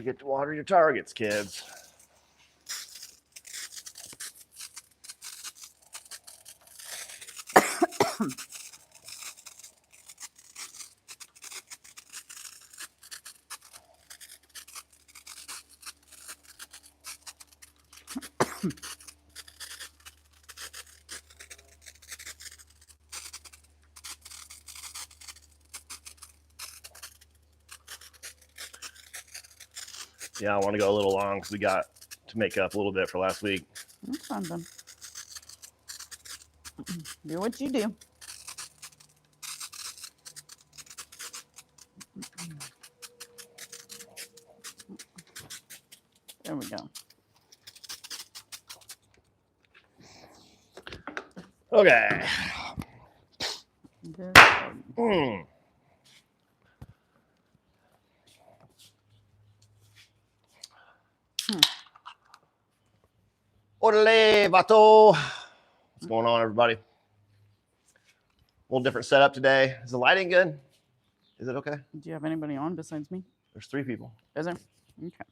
forget to water your targets, kids. Yeah, I want to go a little long because we got to make up a little bit for last week. That's fine, then. Do what you do. There we go. Okay. Good. Orale, vato. What's going on, everybody? A little different setup today. Is the lighting good? Is it okay? Do you have anybody on besides me? There's 3 people. Is there? Okay.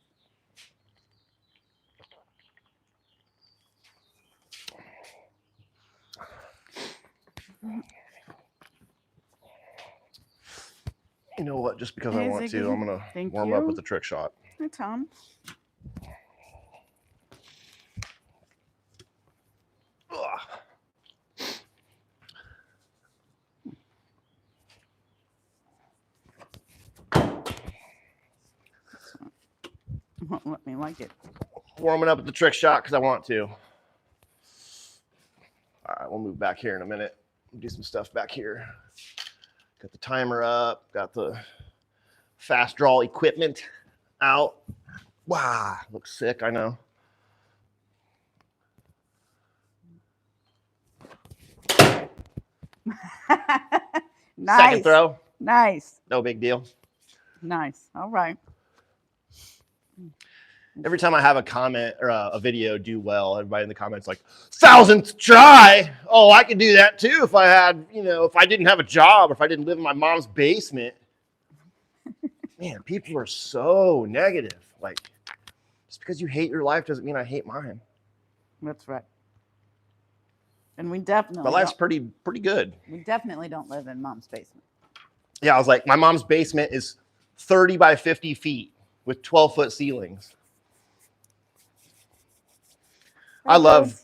You know what? Just because I Hey, want Ziggy. to, I'm going to Thank warm you. up with the trick shot. Hi, Tom. Ugh. Won't let me like it. Warming up with the trick shot because I want to. All right, we'll move back here in a minute. Do some stuff back here. Got the timer up. Got the fast draw equipment out. Wow, looks sick, I know. Nice. Second throw. Nice. No big deal. Nice. All right. Every time I have a comment or a video do well, everybody in the comments like, 1000th try. Oh, I could do that too if I had, if I didn't have a job or if I didn't live in my mom's basement. Man, people are so negative. Like, just because you hate your life doesn't mean I hate mine. That's right. And we definitely My life's pretty good. We definitely don't live in mom's basement. Yeah, I was like, my mom's basement is 30 by 50 feet with 12-foot ceilings. I love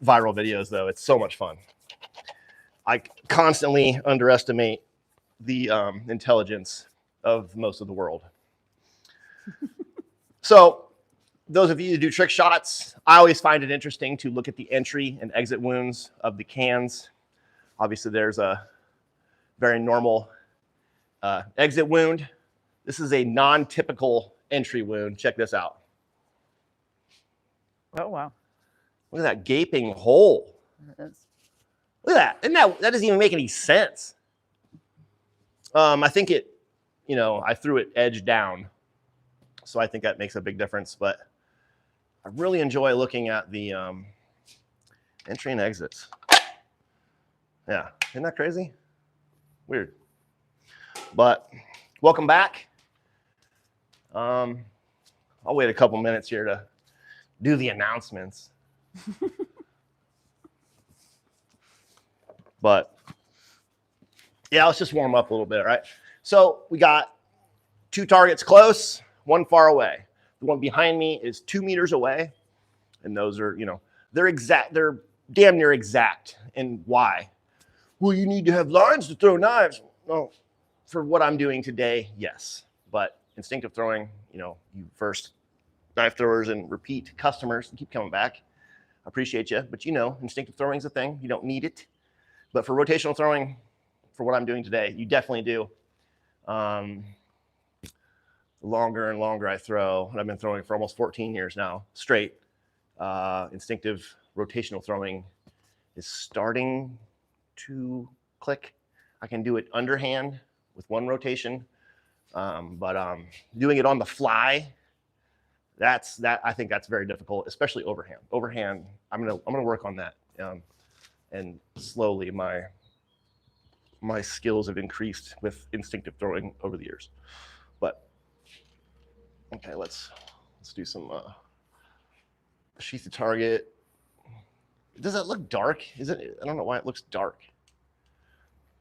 viral videos, though. It's so much fun. I constantly underestimate the intelligence of most of the world. So those of you who do trick shots, I always find it interesting to look at the entry and exit wounds of the cans. Obviously, there's a very normal exit wound. This is a non-typical entry wound. Check this out. Oh, wow. Look at that gaping hole. It is. Look at that. That doesn't even make any sense. I think it, I threw it edge down. So I think that makes a big difference. But I really enjoy looking at the entry and exits. Yeah, isn't that crazy? Weird. But welcome back. I'll wait a couple minutes here to do the announcements. But yeah, let's just warm up a little bit, right? So we got 2 targets close, 1 far away. The one behind me is 2 meters away. And those are, they're damn near exact. And why? Well, you need to have lines to throw knives. Well, for what I'm doing today, yes. But instinctive throwing, you first knife throwers and repeat customers and keep coming back. I appreciate you, but instinctive throwing is a thing. You don't need it. But for rotational throwing, for what I'm doing today, you definitely do. The longer and longer I throw, and I've been throwing for almost 14 years now, straight, instinctive rotational throwing is starting to click. I can do it underhand with 1 rotation, but doing it on the fly, I think that's very difficult, especially overhand. Overhand, I'm gonna work on that, and slowly my skills have increased with instinctive throwing over the years. But Okay, let's do some sheath the target. Does it look dark? Is it? I don't know why it looks dark.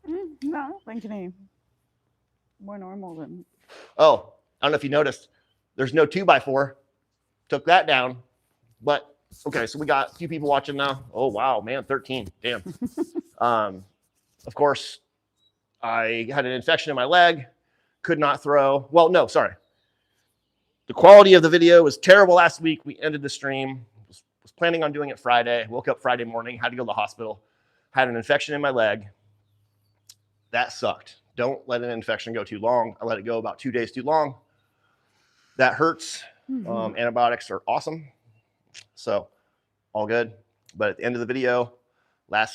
No, I don't think any more normal than. Oh, I don't know if you noticed. There's no 2x4. Took that down. But okay, so we got a few people watching now. Oh wow, man, 13. Damn. Of course, I had an infection in my leg. Could not throw. Well, no, sorry. The quality of the video was terrible last week. We ended the stream. Was planning on doing it Friday. Woke up Friday morning. Had to go to the hospital. Had an infection in my leg. That sucked. Don't let an infection go too long. I let it go about 2 days too long. That hurts. Antibiotics are awesome. So all good. But at the end of the video, the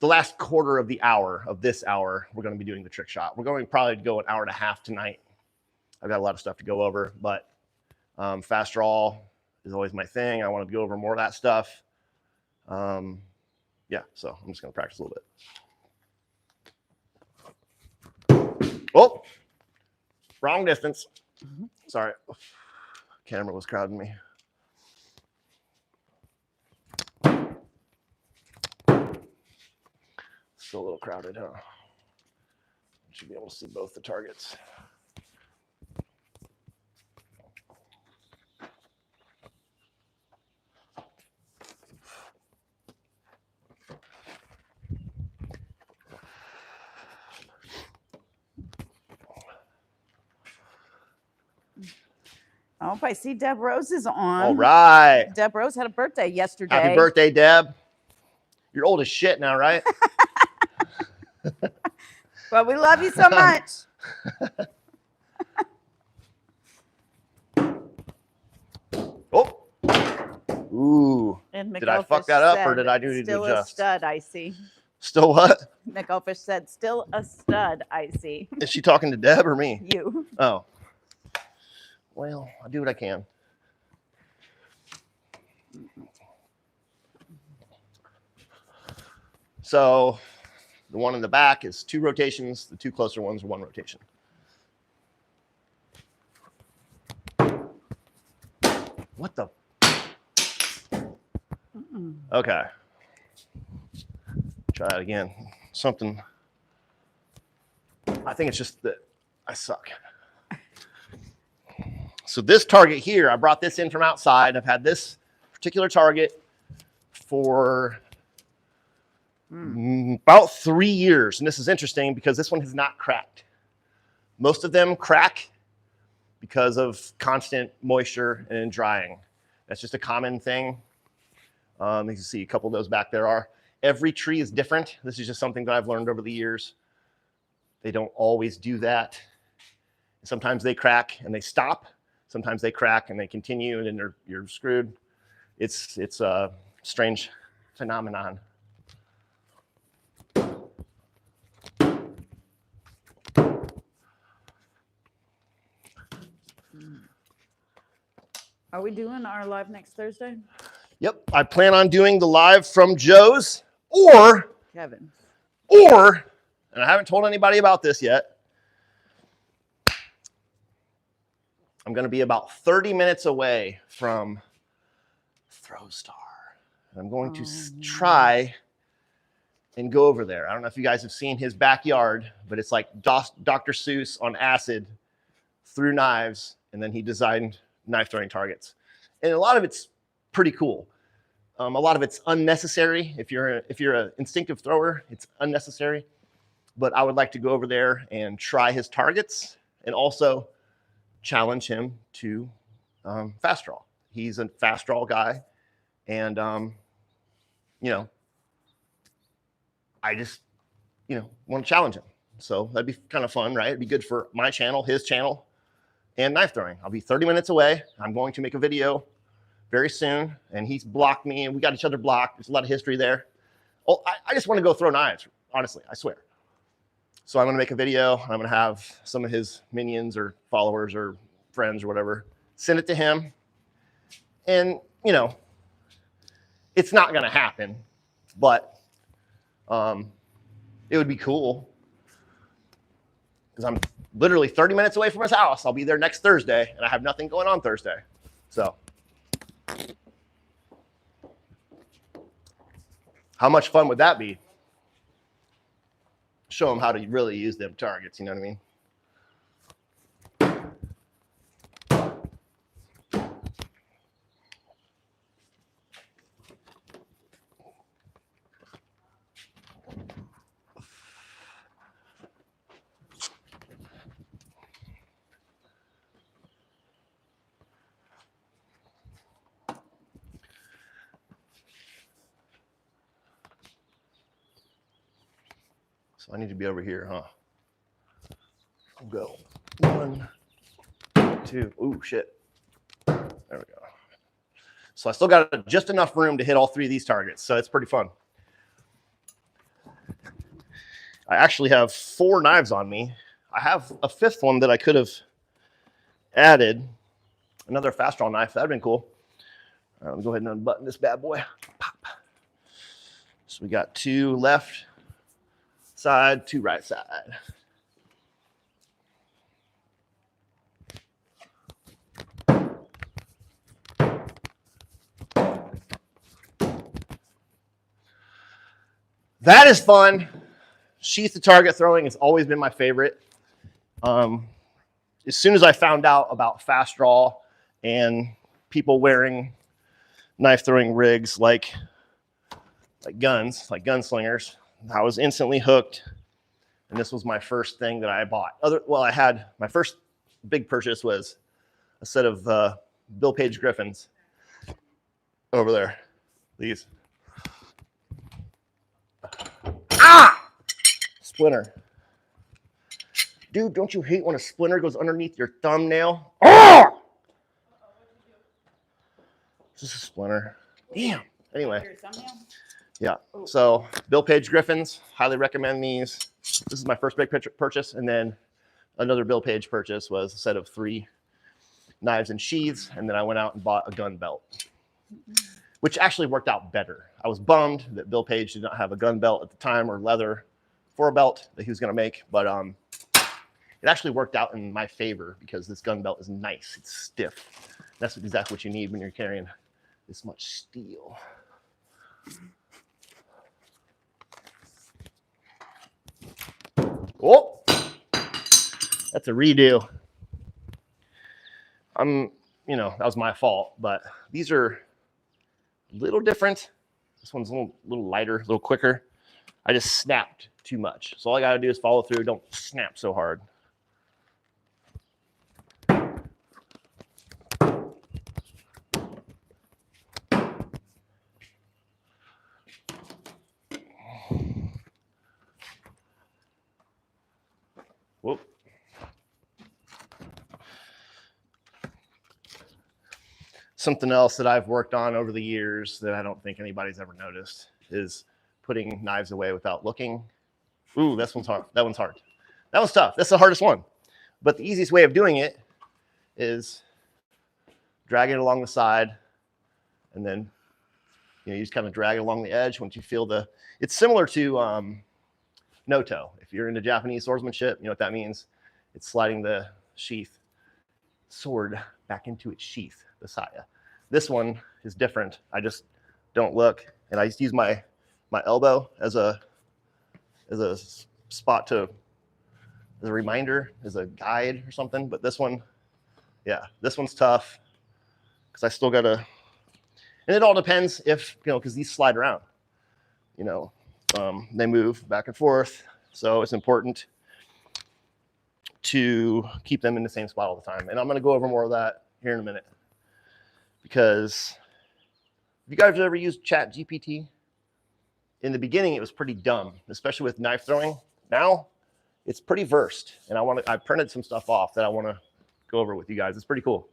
last quarter of the hour of this hour, we're going to be doing the trick shot. We're going to probably go an hour and a half tonight. I've got a lot of stuff to go over, but fast draw is always my thing. I want to go over more of that stuff. Yeah, so I'm just going to practice a little bit. Oh, wrong distance. Sorry. Camera was crowding me. Still a little crowded, huh? Should be able to see both the targets. Oh, I see Deb Rose is on. All right. Deb Rose had a birthday yesterday. Happy birthday, Deb. You're old as shit now, right? But we love you so much. Oh. Ooh. And Did I fuck that up or did I need to adjust? Still a stud, I see. Still what? McElfish said, still a stud, I see. Is she talking to Deb or me? You. Oh. Well, I do what I can. So the one in the back is 2 rotations. The 2 closer ones are 1 rotation. What the? Okay. Try that again. Something. I think it's just that I suck. So this target here, I brought this in from outside. I've had this particular target for about 3 years. And this is interesting because this one has not cracked. Most of them crack because of constant moisture and drying. That's just a common thing. You can see a couple of those back there are. Every tree is different. This is just something that I've learned over the years. They don't always do that. Sometimes they crack and they stop. Sometimes they crack and they continue, and then you're screwed. It's a strange phenomenon. Are we doing our live next Thursday? Yep, I plan on doing the live from Joe's or, Kevin. and I haven't told anybody about this yet, I'm going to be about 30 minutes away from Throw Star. And I'm going to try and go over there. I don't know if you guys have seen his backyard, but it's like Dr. Seuss on acid through knives, and then he designed knife throwing targets. And a lot of it's pretty cool. A lot of it's unnecessary. If you're an instinctive thrower, it's unnecessary. But I would like to go over there and try his targets and also challenge him to fast draw. He's a fast draw guy, and you know, I just want to challenge him. So that'd be kind of fun, right? It'd be good for my channel, his channel, and knife throwing. I'll be 30 minutes away. I'm going to make a video very soon, and he's blocked me, and we got each other blocked. There's a lot of history there. Oh, I just want to go throw knives, honestly, I swear. So I'm going to make a video. I'm going to have some of his minions or followers or friends or whatever send it to him. And, it's not going to happen, but it would be cool because I'm literally 30 minutes away from his house. I'll be there next Thursday, and I have nothing going on Thursday. So how much fun would that be? Show them how to really use them targets, you know what I mean? So I need to be over here, huh? I'll go 1, 2. Ooh, shit. There we go. So I still got just enough room to hit all 3 of these targets. So it's pretty fun. I actually have 4 knives on me. I have a 5th one that I could have added. Another fast draw knife. That'd been cool. All right, let me go ahead and unbutton this bad boy. Pop. So we got 2 left side, 2 right side. That is fun. Sheath to target throwing has always been my favorite. As soon as I found out about fast draw and people wearing knife throwing rigs like gunslingers, I was instantly hooked. And this was my first thing that I bought. I had my first big purchase was a set of Bill Page Griffins over there. These. Ah! Splinter. Dude, don't you hate when a splinter goes underneath your thumbnail? Oh! This is a splinter. Damn. Anyway. Yeah. So Bill Page Griffins, highly recommend these. This is my first big purchase. And then another Bill Page purchase was a set of 3 knives and sheaths. And then I went out and bought a gun belt, which actually worked out better. I was bummed that Bill Page did not have a gun belt at the time or leather for a belt that he was going to make. But it actually worked out in my favor because this gun belt is nice. It's stiff. That's exactly what you need when you're carrying this much steel. Oh, that's a redo. That was my fault, but these are a little different. This one's a little lighter, a little quicker. I just snapped too much. So all I got to do is follow through. Don't snap so hard. Whoop. Something else that I've worked on over the years that I don't think anybody's ever noticed is putting knives away without looking. Ooh, this one's hard. That one's hard. That one's tough. That's the hardest one. But the easiest way of doing it is drag it along the side, and then you just kind of drag it along the edge once you feel it's similar to no-toe. If you're into Japanese swordsmanship, you know what that means. It's sliding the sword back into its sheath, the saya. This one is different. I just don't look, and I just use my elbow as a spot as a reminder, as a guide or something. But this one, this one's tough because I still gotta, and it all depends if, because these slide around, they move back and forth. So it's important to keep them in the same spot all the time. And I'm going to go over more of that here in a minute. Because have you guys ever used ChatGPT? In the beginning, it was pretty dumb, especially with knife throwing. Now, it's pretty versed. And I printed some stuff off that I want to go over with you guys. It's pretty cool.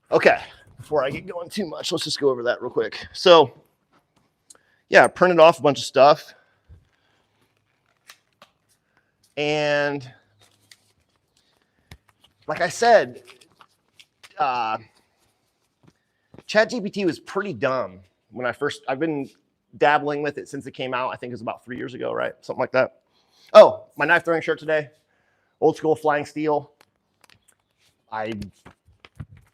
Okay, before I get going too much, let's just go over that real quick. So, I printed off a bunch of stuff. And like I said, ChatGPT was pretty dumb when I've been dabbling with it since it came out. I think it was about 3 years ago, right? Something like that. Oh, my knife throwing shirt today, old school flying steel. I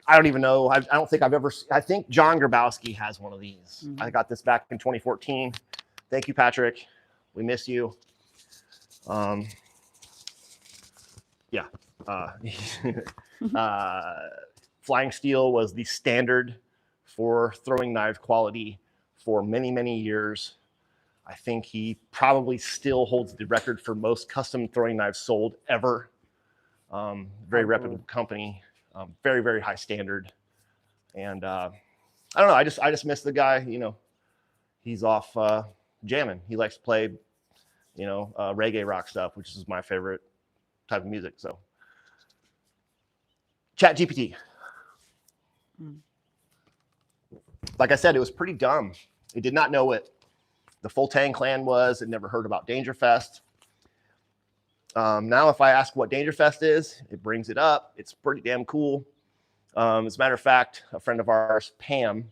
don't even know. I don't think I've ever. I think John Grabowski has one of these. I got this back in 2014. Thank you, Patrick. We miss you. Yeah. Flying steel was the standard for throwing knife quality for many, many years. I think he probably still holds the record for most custom throwing knives sold ever. Very reputable company, very, very high standard. And I don't know, I just miss the guy, you know, he's off jamming. He likes to play, you know, reggae rock stuff, which is my favorite type of music. So ChatGPT. Like I said, it was pretty dumb. It did not know what the FullTangClan was. It never heard about Dangerfest. Now, if I ask what Dangerfest is, it brings it up. It's pretty damn cool. As a matter of fact, a friend of ours, Pam,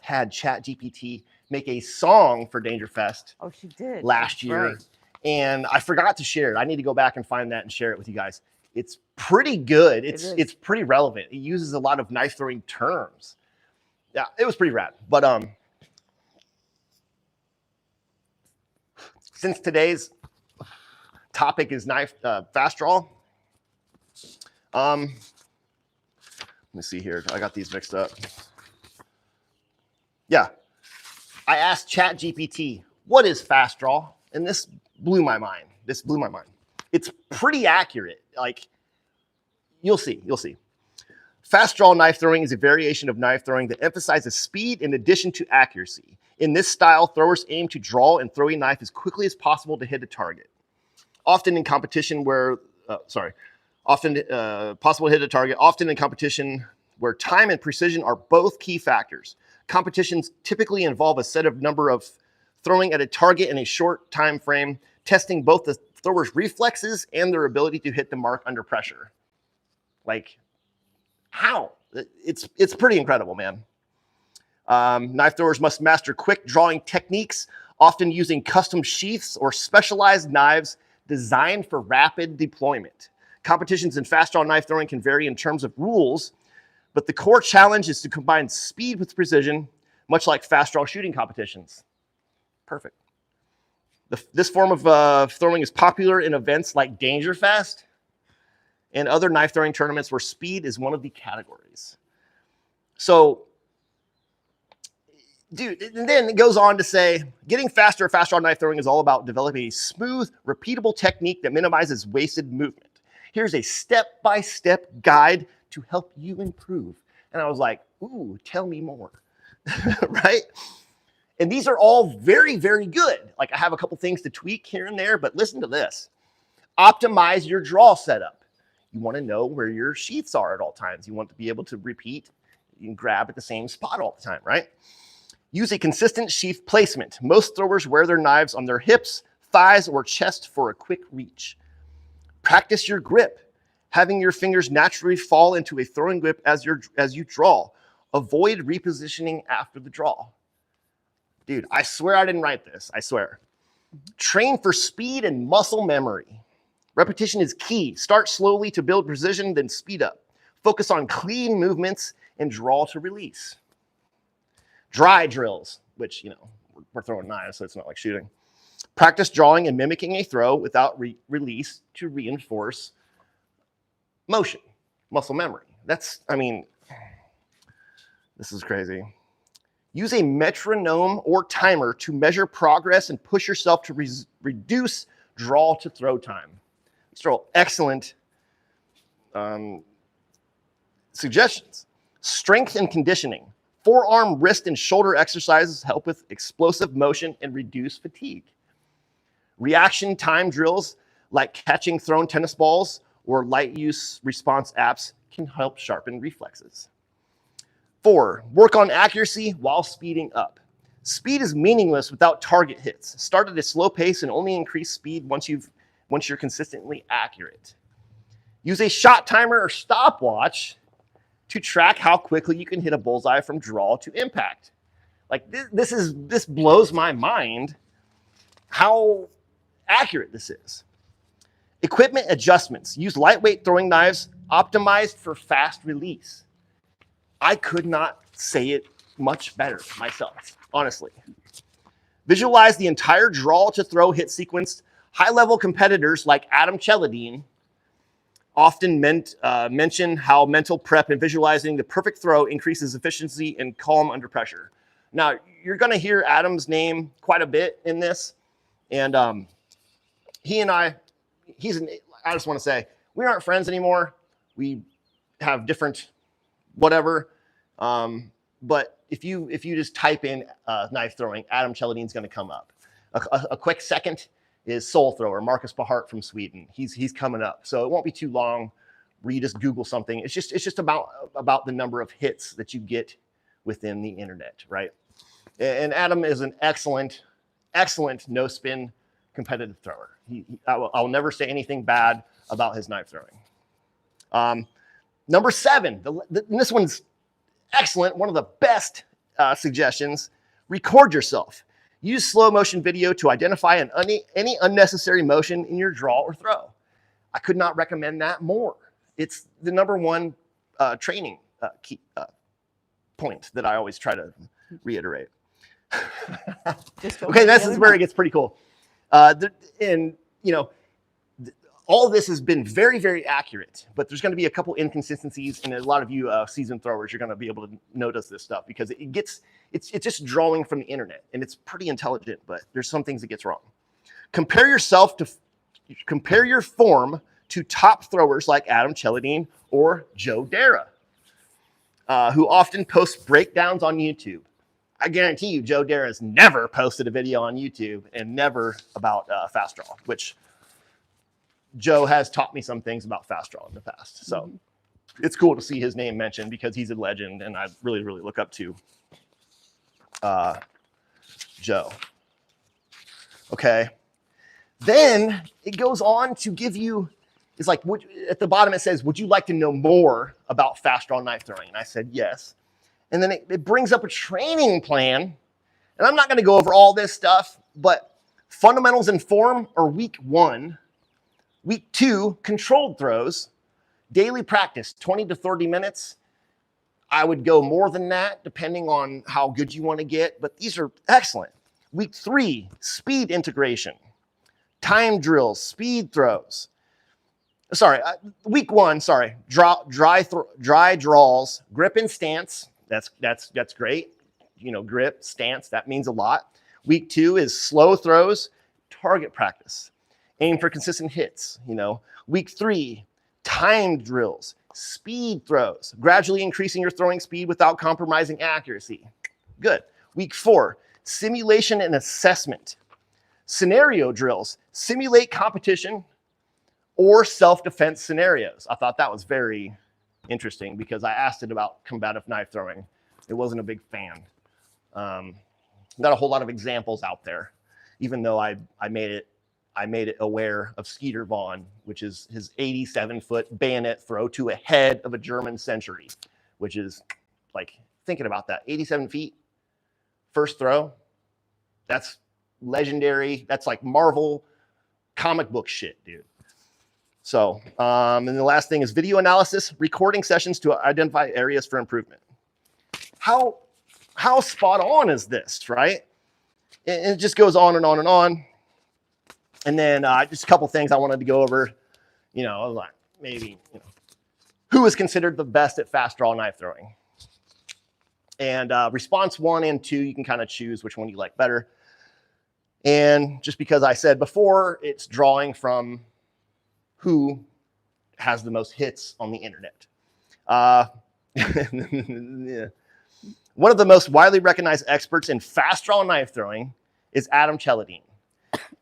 had ChatGPT make a song for Dangerfest. Oh, she did. Last year. Right. And I forgot to share it. I need to go back and find that and share it with you guys. It's pretty good. It's pretty relevant. It uses a lot of knife throwing terms. Yeah, it was pretty rad. But since today's topic is fast draw, let me see here. I got these mixed up. Yeah, I asked ChatGPT, what is fast draw? And this blew my mind. It's pretty accurate. Like, you'll see. Fast draw knife throwing is a variation of knife throwing that emphasizes speed in addition to accuracy. In this style, throwers aim to draw and throw a knife as quickly as possible to hit a target. Often in competition where time and precision are both key factors. Competitions typically involve a set of number of throwing at a target in a short time frame, testing both the thrower's reflexes and their ability to hit the mark under pressure. Like, how? It's pretty incredible, man. Knife throwers must master quick drawing techniques, often using custom sheaths or specialized knives designed for rapid deployment. Competitions in fast draw knife throwing can vary in terms of rules, but the core challenge is to combine speed with precision, much like fast draw shooting competitions. Perfect. This form of throwing is popular in events like Dangerfest and other knife throwing tournaments where speed is one of the categories. So, dude, and then it goes on to say, getting faster at fast draw knife throwing is all about developing a smooth, repeatable technique that minimizes wasted movement. Here's a step-by-step guide to help you improve. And I was like, ooh, tell me more, right? And these are all very, very good. Like, I have a couple things to tweak here and there, but listen to this. Optimize your draw setup. You want to know where your sheaths are at all times. You want to be able to repeat and grab at the same spot all the time, right? Use a consistent sheath placement. Most throwers wear their knives on their hips, thighs, or chest for a quick reach. Practice your grip, having your fingers naturally fall into a throwing grip as you draw. Avoid repositioning after the draw. Dude, I swear I didn't write this. I swear. Train for speed and muscle memory. Repetition is key. Start slowly to build precision, then speed up. Focus on clean movements and draw to release. Dry drills, which, you know, we're throwing knives, so it's not like shooting. Practice drawing and mimicking a throw without release to reinforce motion, muscle memory. This is crazy. Use a metronome or timer to measure progress and push yourself to reduce draw to throw time. These are all excellent suggestions. Strength and conditioning. Forearm, wrist, and shoulder exercises help with explosive motion and reduce fatigue. Reaction time drills like catching thrown tennis balls or light use response apps can help sharpen reflexes. 4, work on accuracy while speeding up. Speed is meaningless without target hits. Start at a slow pace and only increase speed once you're consistently accurate. Use a shot timer or stopwatch to track how quickly you can hit a bullseye from draw to impact. Like this blows my mind how accurate this is. Equipment adjustments. Use lightweight throwing knives optimized for fast release. I could not say it much better myself, honestly. Visualize the entire draw to throw hit sequence. High-level competitors like Adam Cheladine often mention how mental prep and visualizing the perfect throw increases efficiency and calm under pressure. Now, you're going to hear Adam's name quite a bit in this. And he and I just want to say, we aren't friends anymore. We have different whatever. But if you just type in knife throwing, Adam Cheladine's going to come up. A quick second is soul thrower, Marcus Bahart from Sweden. He's coming up. So it won't be too long where you just Google something. It's just about the number of hits that you get within the internet, right? And Adam is an excellent no spin competitive thrower. I'll never say anything bad about his knife throwing. Number 7, and this one's excellent. One of the best suggestions: record yourself. Use slow motion video to identify any unnecessary motion in your draw or throw. I could not recommend that more. It's the number one training key point that I always try to reiterate. Okay, this is where it gets pretty cool. All of this has been very, very accurate, but there's going to be a couple inconsistencies, and a lot of you seasoned throwers, you're going to be able to notice this stuff because it's just drawing from the internet, and it's pretty intelligent, but there's some things it gets wrong. Compare your form to top throwers like Adam Cheladine or Joe Dara, who often post breakdowns on YouTube. I guarantee you, Joe Dara has never posted a video on YouTube and never about fast draw, which Joe has taught me some things about fast draw in the past. So it's cool to see his name mentioned because he's a legend, and I really, really look up to Joe. Okay. Then it goes on to give you, it's like, at the bottom it says, would you like to know more about fast draw knife throwing? And I said, yes. And then it brings up a training plan. And I'm not going to go over all this stuff, but fundamentals and form are week 1. Week 2, controlled throws. Daily practice, 20 to 30 minutes. I would go more than that, depending on how good you want to get, but these are excellent. Week 3, speed integration. Time drills, speed throws. Week 1, dry draws, grip and stance. That's great. Grip, stance, that means a lot. Week 2 is slow throws, target practice. Aim for consistent hits. Week 3, timed drills, speed throws, gradually increasing your throwing speed without compromising accuracy. Good. Week 4, simulation and assessment. Scenario drills, simulate competition or self-defense scenarios. I thought that was very interesting because I asked it about combative knife throwing. It wasn't a big fan. Not a whole lot of examples out there, even though I made it aware of Skeeter Vaughn, which is his 87-foot bayonet throw to a head of a German sentry, which is like, thinking about that, 87 feet, first throw. That's legendary. That's like Marvel comic book shit, dude. So, and the last thing is video analysis, recording sessions to identify areas for improvement. How spot on is this, right? And it just goes on and on and on. And then just a couple things I wanted to go over, maybe, who is considered the best at fast draw knife throwing? And response 1 and 2, you can kind of choose which one you like better. And just because I said before, it's drawing from who has the most hits on the internet. Yeah. One of the most widely recognized experts in fast draw knife throwing is Adam Cheladine,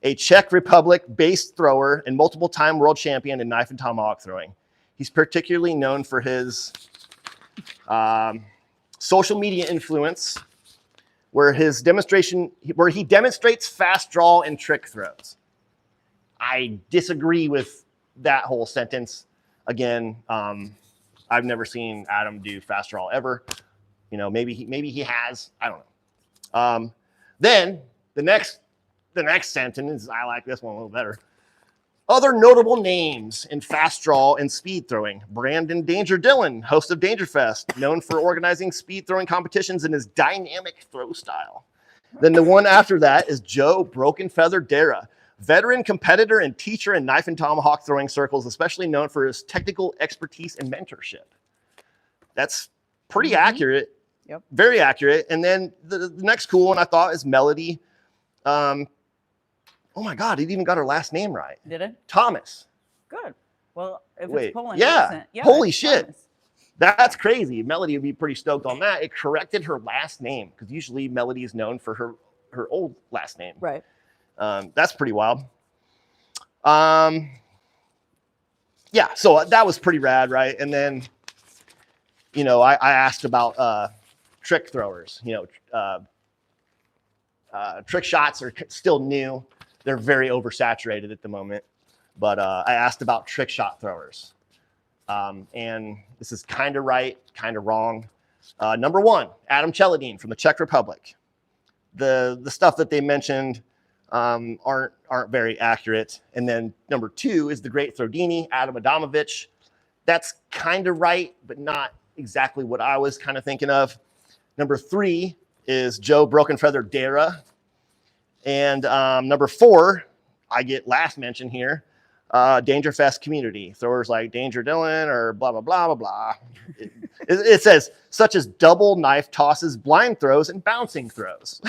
a Czech Republic-based thrower and multiple-time world champion in knife and tomahawk throwing. He's particularly known for his social media influence, where he demonstrates fast draw and trick throws. I disagree with that whole sentence. Again, I've never seen Adam do fast draw ever. You know, maybe he has. I don't know. Then the next sentence, I like this one a little better. Other notable names in fast draw and speed throwing. Brandon Danger Dillon, host of Dangerfest, known for organizing speed throwing competitions in his dynamic throw style. Then the one after that is Joe Broken Feather Dara, veteran competitor and teacher in knife and tomahawk throwing circles, especially known for his technical expertise and mentorship. That's pretty accurate. Yep. Very accurate. And then the next cool one I thought is Melody. Oh my God, he even got her last name right. Did it? Thomas. Good. Well, if Wait, it's Poland yeah. accent, yeah. Holy it's shit. Thomas. That's crazy. Melody would be pretty stoked on that. It corrected her last name because usually Melody is known for her old last name. Right. That's pretty wild. Yeah, so that was pretty rad, right? And then, you know, I asked about trick throwers. You know, trick shots are still new. They're very oversaturated at the moment. But I asked about trick shot throwers. And this is kind of right, kind of wrong. Number one, Adam Cheladine from the Czech Republic. The stuff that they mentioned aren't very accurate. And then number two is the great Throdini, Adam Adamovich. That's kind of right, but not exactly what I was kind of thinking of. Number three is Joe Broken Feather Dara. And number four, I get last mention here, Dangerfest community. Throwers like Danger Dillon or blah, blah, blah, blah, blah. It says, such as double knife tosses, blind throws, and bouncing throws.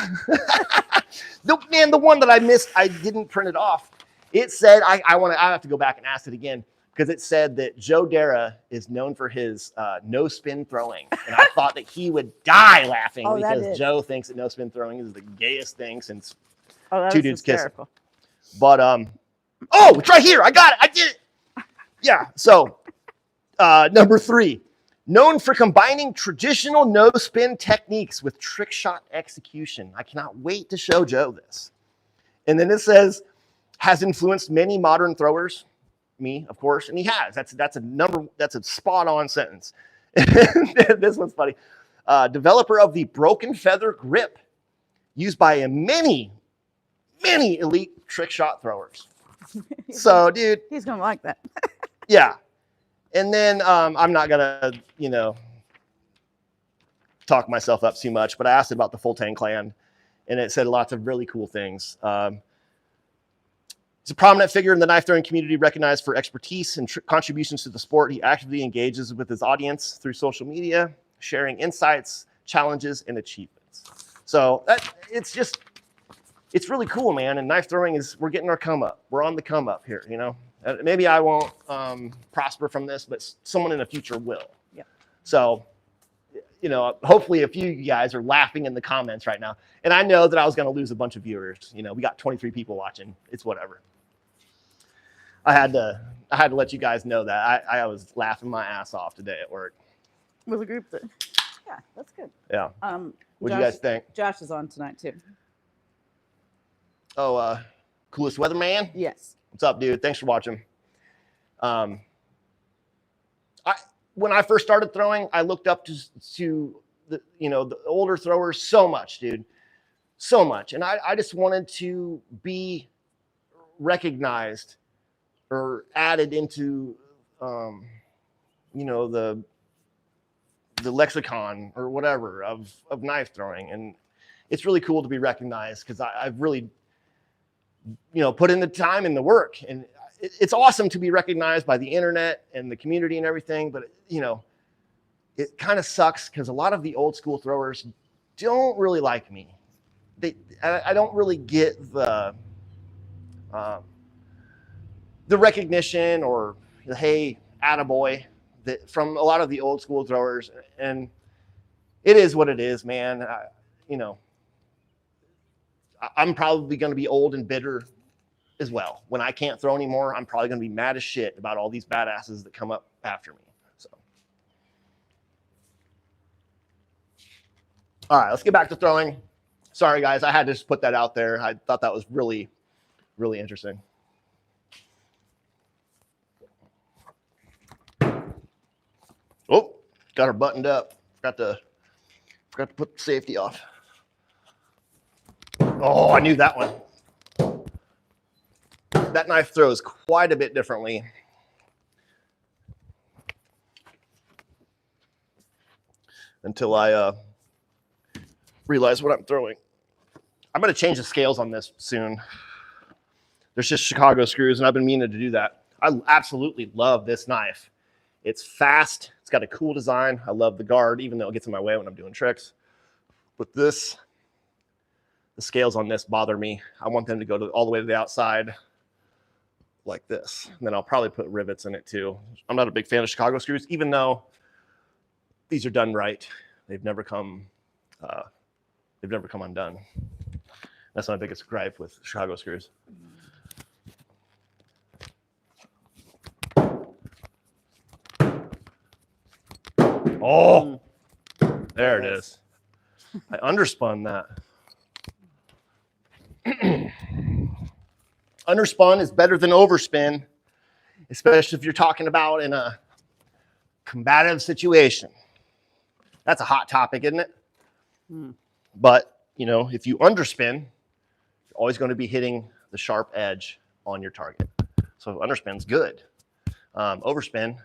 The one that I missed, I didn't print it off. It said, I have to go back and ask it again, because it said that Joe Dara is known for his no spin throwing. And I thought that he would die laughing because Joe thinks that no spin throwing is the gayest thing since two dudes kissing. But, oh, it's right here. I got it. I did it. Yeah. So number three, known for combining traditional no spin techniques with trick shot execution. I cannot wait to show Joe this. And then it says, has influenced many modern throwers. Me, of course, and he has. That's a spot on sentence. This one's funny. Developer of the Broken Feather grip, used by many elite trick shot throwers. So, dude, he's gonna like that. Yeah. And then I'm not gonna, you know, talk myself up too much, but I asked about the FullTangClan, and it said lots of really cool things. He's a prominent figure in the knife throwing community, recognized for expertise and contributions to the sport. He actively engages with his audience through social media, sharing insights, challenges, and achievements. So it's really cool, man. And knife throwing we're getting our come up. We're on the come up here, you know. Maybe I won't prosper from this, but someone in the future will. Yeah. So, you know, hopefully a few of you guys are laughing in the comments right now. And I know that I was going to lose a bunch of viewers. You know, we got 23 people watching. It's whatever. I had to let you guys know that I was laughing my ass off today at work. With a group that, yeah, that's good. Yeah. What do you guys think? Josh is on tonight too. Oh, Coolest Weatherman? Yes. What's up, dude? Thanks for watching. When I first started throwing, I looked up to the older throwers so much, dude. So much. And I just wanted to be recognized or added into, the lexicon or whatever of knife throwing. And it's really cool to be recognized because I've really, put in the time and the work. And it's awesome to be recognized by the internet and the community and everything. But, it kind of sucks because a lot of the old school throwers don't really like me. I don't really get the recognition or the hey, attaboy from a lot of the old school throwers. And it is what it is, man. I'm probably going to be old and bitter as well. When I can't throw anymore, I'm probably going to be mad as shit about all these badasses that come up after me. So, all right, let's get back to throwing. Sorry, guys. I had to just put that out there. I thought that was really, really interesting. Got her buttoned up. Forgot to put the safety off. Oh, I knew that one. That knife throws quite a bit differently. Until I realize what I'm throwing. I'm going to change the scales on this soon. There's just Chicago screws, and I've been meaning to do that. I absolutely love this knife. It's fast. It's got a cool design. I love the guard, even though it gets in my way when I'm doing tricks. But this, the scales on this bother me. I want them to go all the way to the outside like this. And then I'll probably put rivets in it too. I'm not a big fan of Chicago screws, even though these are done right. They've never come undone. That's my biggest gripe with Chicago screws. Oh, there it is. I underspun that. Underspun is better than overspin, especially if you're talking about in a combative situation. That's a hot topic, isn't it? But, you know, if you underspin, you're always going to be hitting the sharp edge on your target. So underspin's good. Overspin,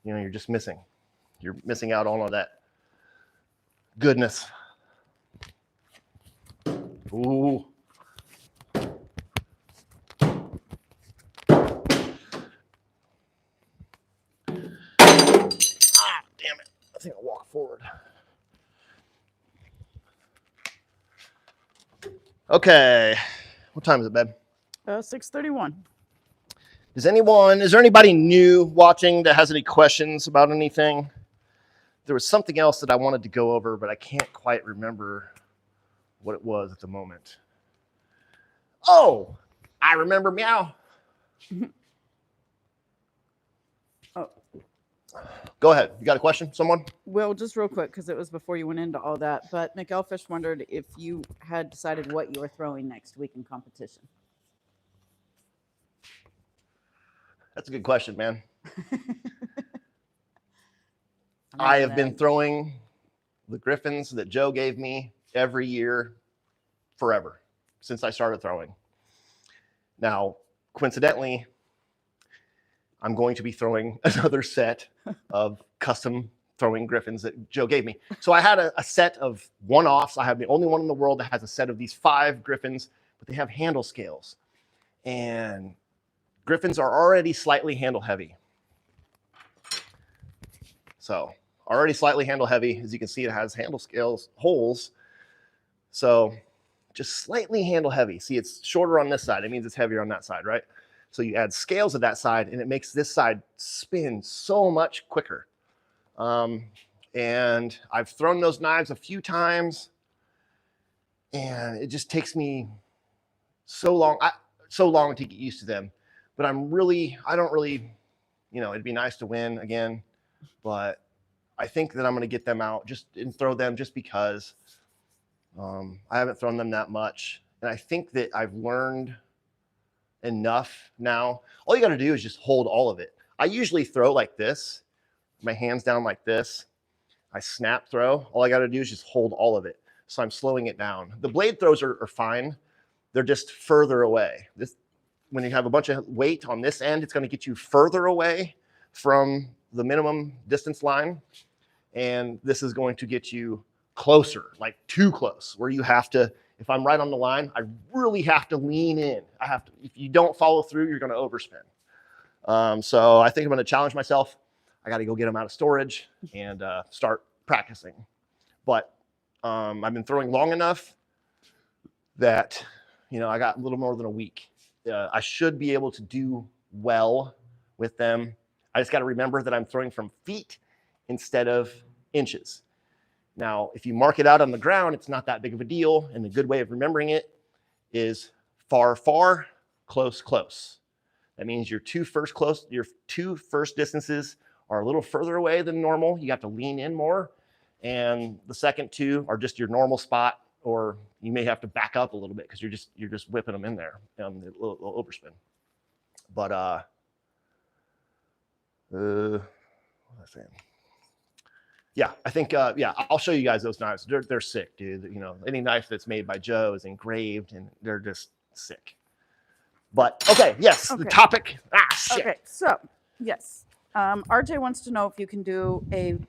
you know, you're just missing. You're missing out on all that goodness. Ooh. Ah, damn it. I think I'll walk forward. Okay. What time is it, babe? 6:31. Is there anybody new watching that has any questions about anything? There was something else that I wanted to go over, but I can't quite remember what it was at the moment. Oh, I remember, meow. Oh. Go ahead. You got a question, someone? Well, just real quick, because it was before you went into all that, but McElfish wondered if you had decided what you were throwing next week in competition. That's a good question, man. I have been throwing the Griffins that Joe gave me every year forever, since I started throwing. Now, coincidentally, I'm going to be throwing another set of custom throwing Griffins that Joe gave me. So I had a set of one-offs. I have the only one in the world that has a set of these 5 Griffins, but they have handle scales. And Griffins are already slightly handle heavy. So already slightly handle heavy. As you can see, it has handle scales, holes. So just slightly handle heavy. See, it's shorter on this side. It means it's heavier on that side, right? So you add scales to that side, and it makes this side spin so much quicker. And I've thrown those knives a few times, and it just takes me so long to get used to them. But I don't really, you know, it'd be nice to win again, but I think that I'm going to get them out and throw them just because I haven't thrown them that much. And I think that I've learned enough now. All you got to do is just hold all of it. I usually throw like this, my hands down like this. I snap throw. All I got to do is just hold all of it. So I'm slowing it down. The blade throws are fine. They're just further away. When you have a bunch of weight on this end, it's going to get you further away from the minimum distance line. And this is going to get you closer, like too close, where you have to, if I'm right on the line, I really have to lean in. If you don't follow through, you're going to overspin. So I think I'm going to challenge myself. I got to go get them out of storage and start practicing. But I've been throwing long enough that, you know, I got a little more than a week. I should be able to do well with them. I just got to remember that I'm throwing from feet instead of inches. Now, if you mark it out on the ground, it's not that big of a deal. And the good way of remembering it is far, far, close, close. That means your two first distances are a little further away than normal. You have to lean in more. And the second 2 are just your normal spot, or you may have to back up a little bit because you're just whipping them in there, a little overspin. But what was I saying? Yeah, I think, yeah, I'll show you guys those knives. They're sick, dude. You know, any knife that's made by Joe is engraved and they're just sick. But okay, yes, the Okay. topic. Ah, shit. Okay, so yes, RJ wants to know if you can do a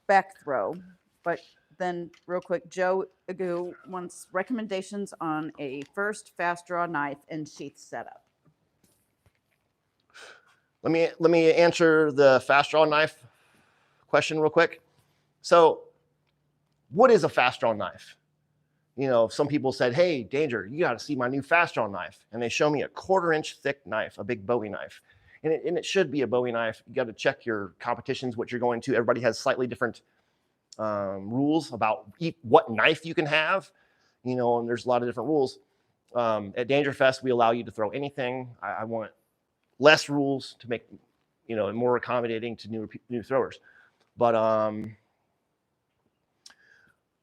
back throw, but then real quick, Joe Agu wants recommendations on a first fast draw knife and sheath setup. Let me answer the fast draw knife question real quick. So, what is a fast draw knife? You know, some people said, "Hey, Danger, you got to see my new fast draw knife," and they show me a 1/4-inch thick knife, a big Bowie knife, and it should be a Bowie knife. You got to check your competitions, what you're going to. Everybody has slightly different rules about what knife you can have, you know, and there's a lot of different rules. At Danger Fest, we allow you to throw anything. I want less rules to make, you know, more accommodating to new throwers. But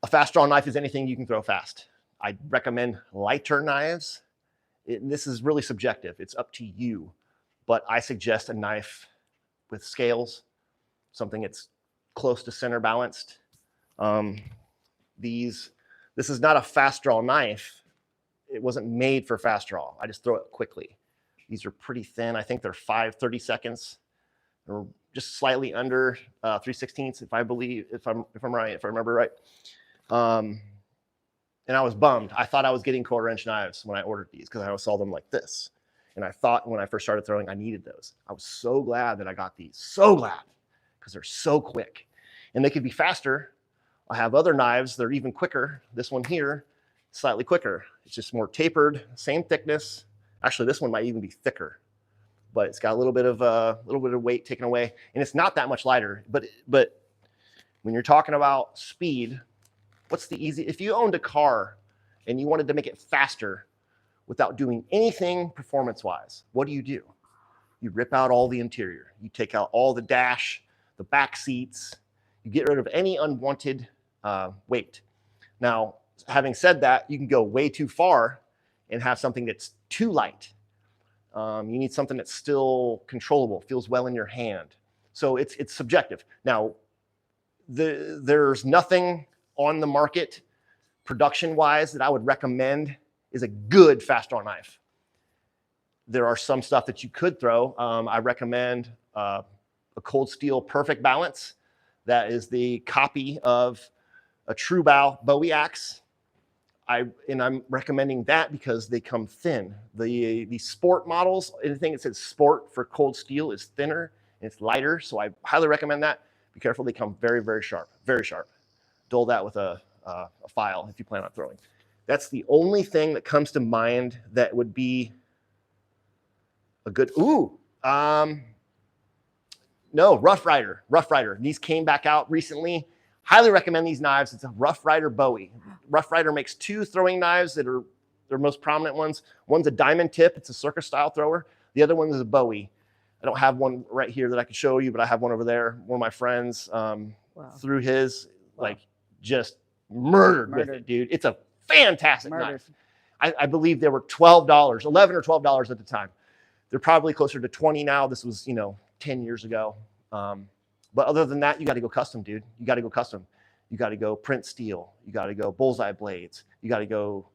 a fast draw knife is anything you can throw fast. I recommend lighter knives. This is really subjective. It's up to you. But I suggest a knife with scales, something that's close to center balanced. This is not a fast draw knife. It wasn't made for fast draw. I just throw it quickly. These are pretty thin. I think they're 5/30 seconds, or just slightly under 3/16, if I'm right, if I remember right. And I was bummed. I thought I was getting 1/4-inch knives when I ordered these because I saw them like this. And I thought when I first started throwing, I needed those. I was so glad that I got these. So glad, because they're so quick. And they could be faster. I have other knives that are even quicker. This one here, slightly quicker. It's just more tapered, same thickness. Actually, this one might even be thicker, but it's got a little bit of weight taken away, and it's not that much lighter. But when you're talking about speed, what's the easy? If you owned a car and you wanted to make it faster without doing anything performance-wise, what do? You rip out all the interior. You take out all the dash, the back seats. You get rid of any unwanted weight. Now, having said that, you can go way too far and have something that's too light. You need something that's still controllable, feels well in your hand. So it's subjective. Now, there's nothing on the market production-wise that I would recommend is a good fast draw knife. There are some stuff that you could throw. I recommend a Cold Steel Perfect Balance. That is the copy of a True Bow Bowie axe. I'm recommending that because they come thin. The sport models, anything that says sport for Cold Steel is thinner and it's lighter. So I highly recommend that. Be careful, they come very, very sharp, very sharp. Dull that with a file if you plan on throwing. That's the only thing that comes to mind that would be a good, no, Rough Rider. These came back out recently. Highly recommend these knives. It's a Rough Rider Bowie. Rough Rider makes 2 throwing knives that are their most prominent ones. One's a diamond tip. It's a circus style thrower. The other one is a Bowie. I don't have one right here that I can show you, but I have one over there. One of my friends threw his, like, just murdered with it, dude. It's a fantastic knife. I believe they were $12, $11 or $12 at the time. They're probably closer to 20 now. This was, 10 years ago. But other than that, you got to go custom, dude. You got to go custom. You got to go print steel. You got to go bullseye blades. You got to go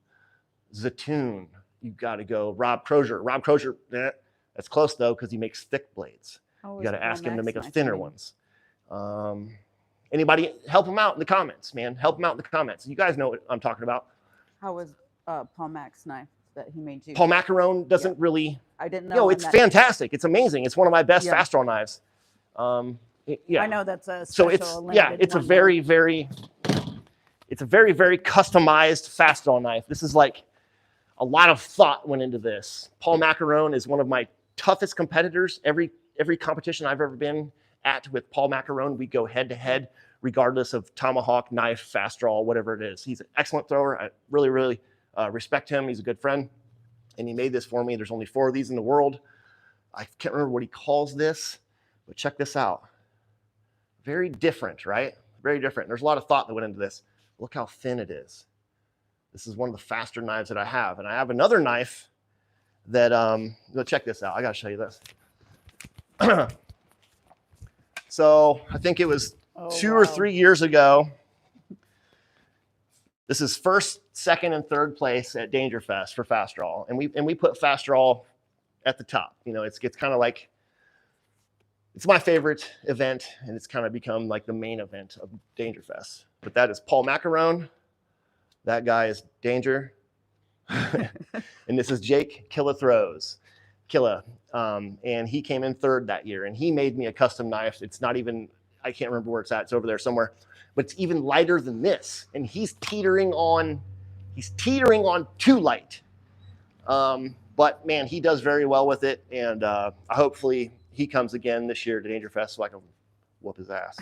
Zatoon. You got to go Rob Crozier. Rob Crozier, that's close though, because he makes thick blades. You got to ask him to make us thinner ones. Anybody help him out in the comments, man. Help him out in the comments. You guys know what I'm talking about. How was Paul Mac's knife that he made you? Paul Macaron doesn't really. I didn't know. It's fantastic. It's amazing. It's one of my best fast draw knives. Yeah. I know that's a special it's a very, very customized fast draw knife. This is like a lot of thought went into this. Paul Macaron is one of my toughest competitors. Every competition I've ever been at with Paul Macaron, we go head to head, regardless of tomahawk, knife, fast draw, whatever it is. He's an excellent thrower. I really, really respect him. He's a good friend, and he made this for me. There's only 4 of these in the world. I can't remember what he calls this, but check this out. Very different, right? Very different. There's a lot of thought that went into this. Look how thin it is. This is one of the faster knives that I have. And I have another knife that, check this out. I got to show you this. So I think it was Oh, 2 or 3 years ago. This is first, second, and third place at Danger Fest for fast draw, and we put fast draw at the top. You know, it's kind of like, it's my favorite event, and it's kind of become like the main event of Danger Fest. But that is Paul Macarone. That guy is Danger. And this is Jake Killa Throws. Killa. And he came in third that year, and he made me a custom knife. It's not even, I can't remember where it's at. It's over there somewhere. But it's even lighter than this. And he's teetering on too light. But man, he does very well with it. And hopefully he comes again this year to Danger Fest so I can whoop his ass.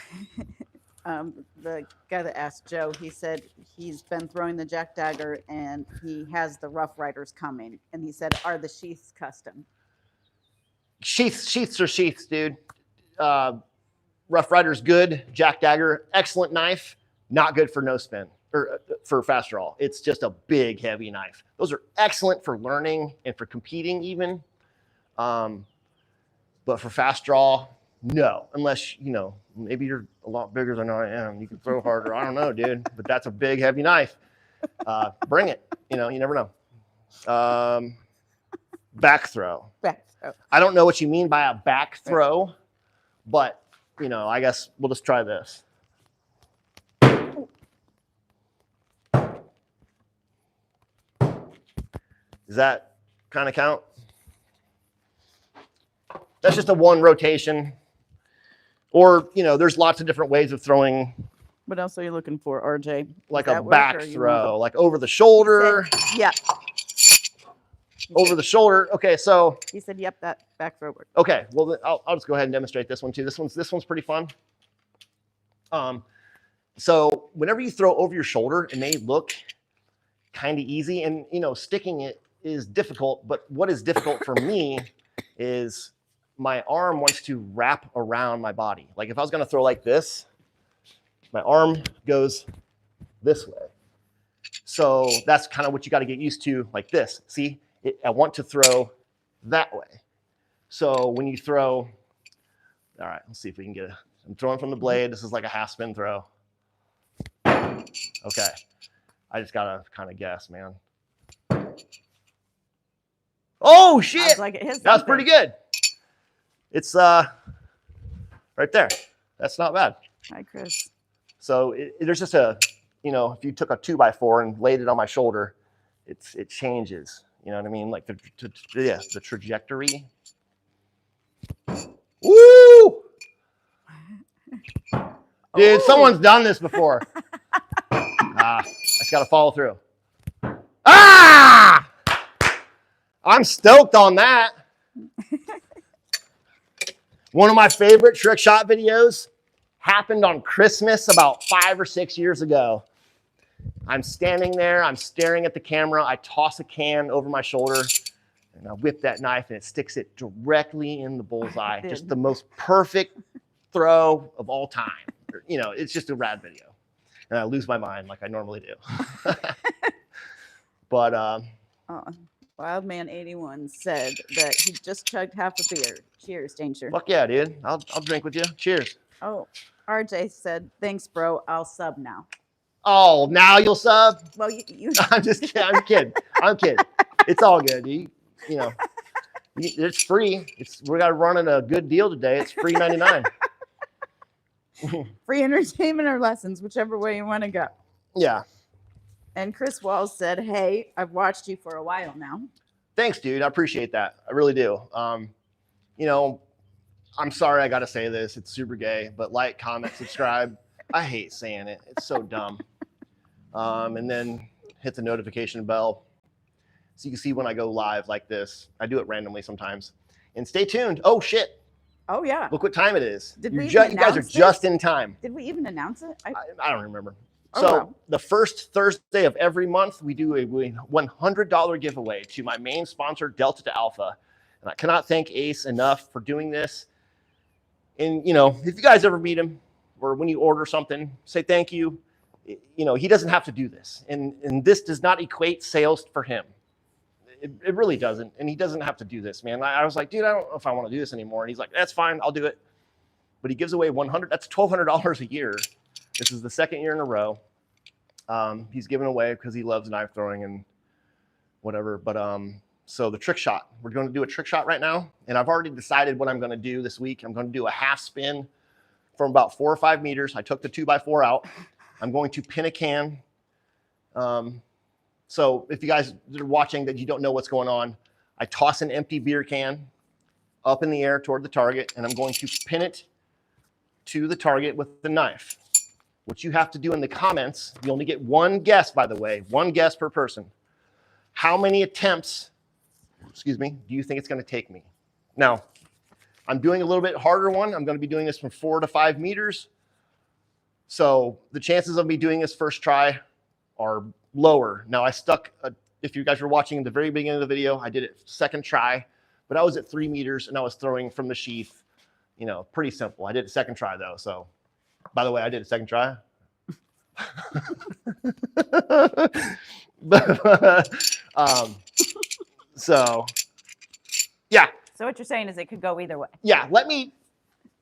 The guy that asked Joe, he said he's been throwing the Jack Dagger and he has the Rough Riders coming. And he said, are the sheaths custom? Sheaths are sheaths, dude. Rough Rider's good. Jack Dagger, excellent knife. Not good for no spin or for fast draw. It's just a big, heavy knife. Those are excellent for learning and for competing even. But for fast draw, no. Unless, you know, maybe you're a lot bigger than I am. You can throw harder. I don't know, dude. But that's a big, heavy knife. Bring it. You know, you never know. Back throw. Back throw. I don't know what you mean by a back throw, but, you know, I guess we'll just try this. Does that kind of count? That's just a one rotation. Or, you know, there's lots of different ways of throwing. What else are you looking for, RJ? Like a back throw, like over the shoulder. Yeah. Over the shoulder. Okay, so. He said, yep, that back throw worked. Okay, well, I'll just go ahead and demonstrate this one too. This one's pretty fun. So whenever you throw over your shoulder, it may look kind of easy, and you know, sticking it is difficult. But what is difficult for me is my arm wants to wrap around my body. Like if I was going to throw like this, my arm goes this way. So that's kind of what you got to get used to, like this. See, I want to throw that way. So when you throw, all right, let's see if we can get it. I'm throwing from the blade. This is like a half spin throw. Okay. I just got to kind of guess, man. Oh, shit. Like That's pretty good. It's right there. That's not bad. Hi, Chris. So there's just a, you know, if you took a 2x4 and laid it on my shoulder, it changes. You know what I mean? Like the trajectory. Woo! Dude, someone's done this before. I just got to follow through. Ah! I'm stoked on that. One of my favorite trick shot videos happened on Christmas about 5 or 6 years ago. I'm standing there, I'm staring at the camera, I toss a can over my shoulder, and I whip that knife, and it sticks it directly in the bullseye. Just the most perfect throw of all time. You know, it's just a rad video. And I lose my mind like I normally do. But Wildman81 said that he just chugged half a beer. Cheers, Danger. Fuck yeah, dude. I'll drink with you. Cheers. Oh, RJ said, thanks, bro. I'll sub now. Oh, now you'll sub? Well, you I'm just kidding. I'm kidding. I'm kidding. It's all good. You know, it's free. We got running a good deal today. It's free 99. Free entertainment or lessons, whichever way you want to go. Yeah. And Chris Walls said, hey, I've watched you for a while now. Thanks, dude. I appreciate that. I really do. You know, I'm sorry I got to say this. It's super gay, but like, comment, subscribe. I hate saying it. It's so dumb. And then hit the notification bell so you can see when I go live like this. I do it randomly sometimes. And stay tuned. Oh, shit. Oh, yeah. Look what time it is. Did you guys are just in time. Did we even announce it? I don't remember. Oh, So wow. the first Thursday of every month, we do a $100 giveaway to my main sponsor, Delta to Alpha. And I cannot thank Ace enough for doing this. And, you know, if you guys ever meet him or when you order something, say thank you. You know, he doesn't have to do this. And this does not equate sales for him. It really doesn't. And he doesn't have to do this, man. I was like, dude, I don't know if I want to do this anymore. And he's like, that's fine. I'll do it. but he gives away 100. That's $1,200 a year. This is the second year in a row. He's giving away because he loves knife throwing and whatever. But so the trick shot, we're going to do a trick shot right now. And I've already decided what I'm going to do this week. I'm going to do a half spin from about 4 or 5 meters. I took the 2x4 out. I'm going to pin a can. So if you guys are watching that you don't know what's going on, I toss an empty beer can up in the air toward the target, and I'm going to pin it to the target with the knife. What you have to do in the comments, you only get one guess, by the way, one guess per person. How many attempts, excuse me, do you think it's going to take me? Now, I'm doing a little bit harder one. I'm going to be doing this from 4 to 5 meters. So the chances of me doing this first try are lower. Now I stuck, if you guys were watching in the very beginning of the video, I did it second try, but I was at 3 meters and I was throwing from the sheath, you know, pretty simple. I did it second try though. So by the way, I did a second try. So yeah. So what you're saying is it could go either way. Yeah. Let me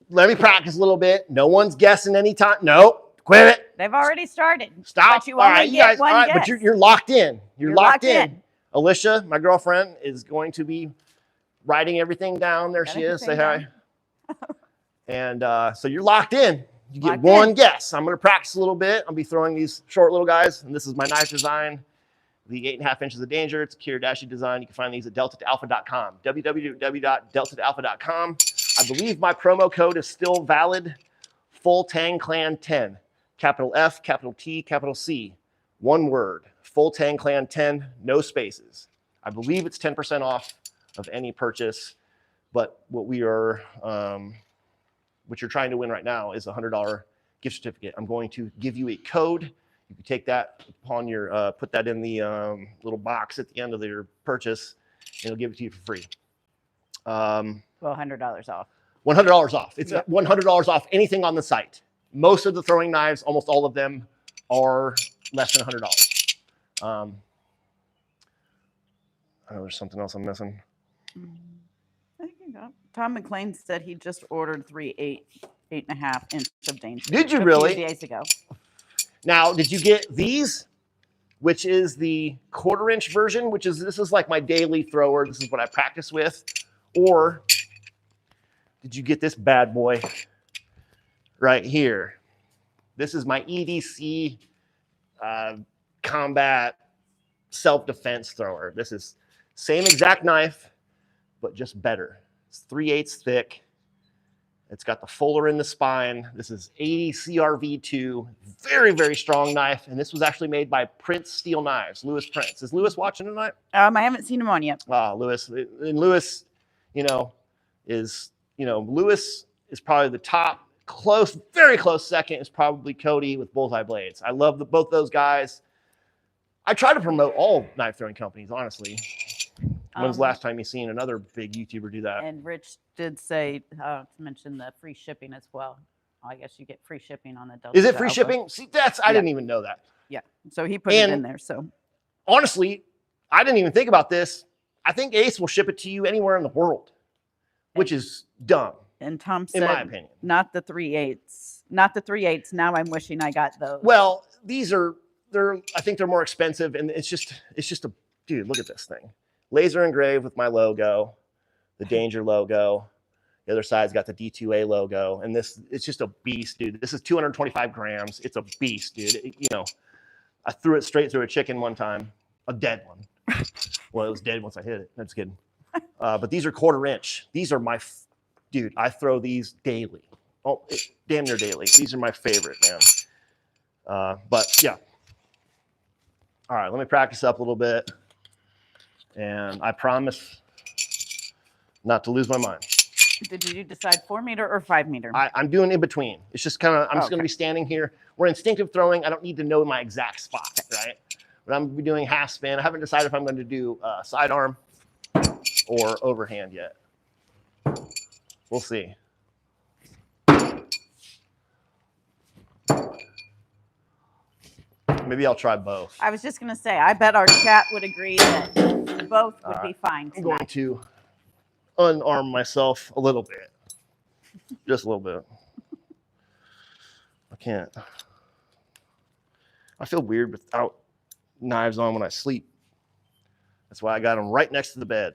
practice a little bit. No one's guessing anytime. No, quit it. They've already started. Stop. But you only get one all right, guess. but you're locked in. You're locked in. in. Alicia, my girlfriend, is going to be writing everything down. There she is. Say hi. And so you're locked in. You get one guess. I'm going to practice a little bit. I'll be throwing these short little guys. And this is my knife design, the 8.5 inches of danger. It's a Kiridashi design. You can find these at delta2alpha.com. www.delta2alpha.com. I believe my promo code is still valid. FullTangClan 10. Capital F, capital T, capital C. One word. FullTangClan 10. No spaces. I believe it's 10% off of any purchase. But what we are, what you're trying to win right now is a $100 gift certificate. I'm going to give you a code. You can take that upon your, put that in the little box at the end of your purchase, and it'll give it to you for free. Well, $100 off. $100 off. It's $100 off anything on the site. Most of the throwing knives, almost all of them, are less than $100. I know there's something else I'm missing. I think you got it. Tom McLean said he just ordered 3 8.5 inches of danger. Did you really? A few days ago. Now, did you get these, which is the 1/4 inch version, which is, this is like my daily thrower. This is what I practice with. Or did you get this bad boy right here? This is my EDC combat self-defense thrower. This is same exact knife, but just better. It's 3/8 thick. It's got the fuller in the spine. This is 80 CRV2, very, very strong knife. And this was actually made by Prince Steel Knives, Lewis Prince. Is Lewis watching tonight? I haven't seen him on yet. Lewis. And Lewis, Lewis is probably the top, very close second is probably Cody with Bullseye Blades. I love both those guys. I try to promote all knife throwing companies, honestly. When's the last time you seen another big YouTuber do that? And Rich did say to mention the free shipping as well. I guess you get free shipping on the Delta. Is it free shipping? See, I didn't even know that. Yeah. So he put it in there. So honestly, I didn't even think about this. I think Ace will ship it to you anywhere in the world, which is dumb. And Tom said, in my opinion, not the 3/8, not the 3/8. Now I'm wishing I got those. Well, I think they're more expensive, and it's just a, dude, look at this thing. Laser engraved with my logo, the Danger logo. The other side's got the D2A logo, and it's just a beast, dude. This is 225 grams. It's a beast, dude. I threw it straight through a chicken one time, a dead one. Well, it was dead once I hit it. I'm just kidding. But these are 1/4 inch. These are dude, I throw these daily. Oh, damn near daily. These are my favorite, man. But yeah. All right, let me practice up a little bit. And I promise not to lose my mind. Did you decide 4 meter or 5 meter? I'm doing in between. It's just kind of, I'm just going to be standing here. We're instinctive throwing. I don't need to know my exact spot, right? But I'm going to be doing half spin. I haven't decided if I'm going to do sidearm or overhand yet. We'll see. Maybe I'll try both. I was just going to say, I bet our chat would agree that both would be fine tonight. I'm going to unarm myself a little bit. Just a little bit. can't. I feel weird without knives on when I sleep. That's why I got them right next to the bed.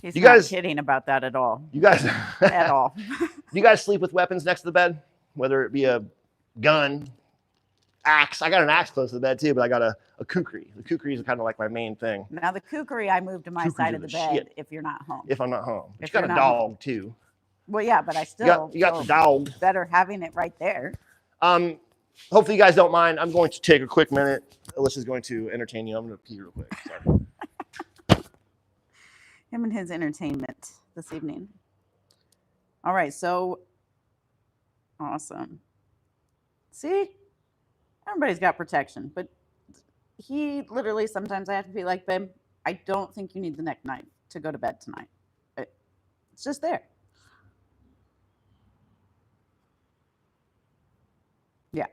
He's You not guys- kidding about that at all. You guys, At all. do you guys sleep with weapons next to the bed? Whether it be a gun, axe. I got an axe close to the bed too, but I got a kukri. The kukri is kind of like my main thing. Now the kukri I moved to my Kukris side are of the the bed shit. if you're not home. If I'm not home. But If you got you're a not dog too. Well, yeah, but I still You got the dog. better having it right there. Hopefully you guys don't mind. I'm going to take a quick minute. Alyssa's going to entertain you. I'm going to pee real quick. Sorry. Him and his entertainment this evening. All right, so awesome. See, everybody's got protection, but he literally sometimes I have to be like, babe, I don't think you need the neck knife to go to bed tonight. It's just there. Yeah.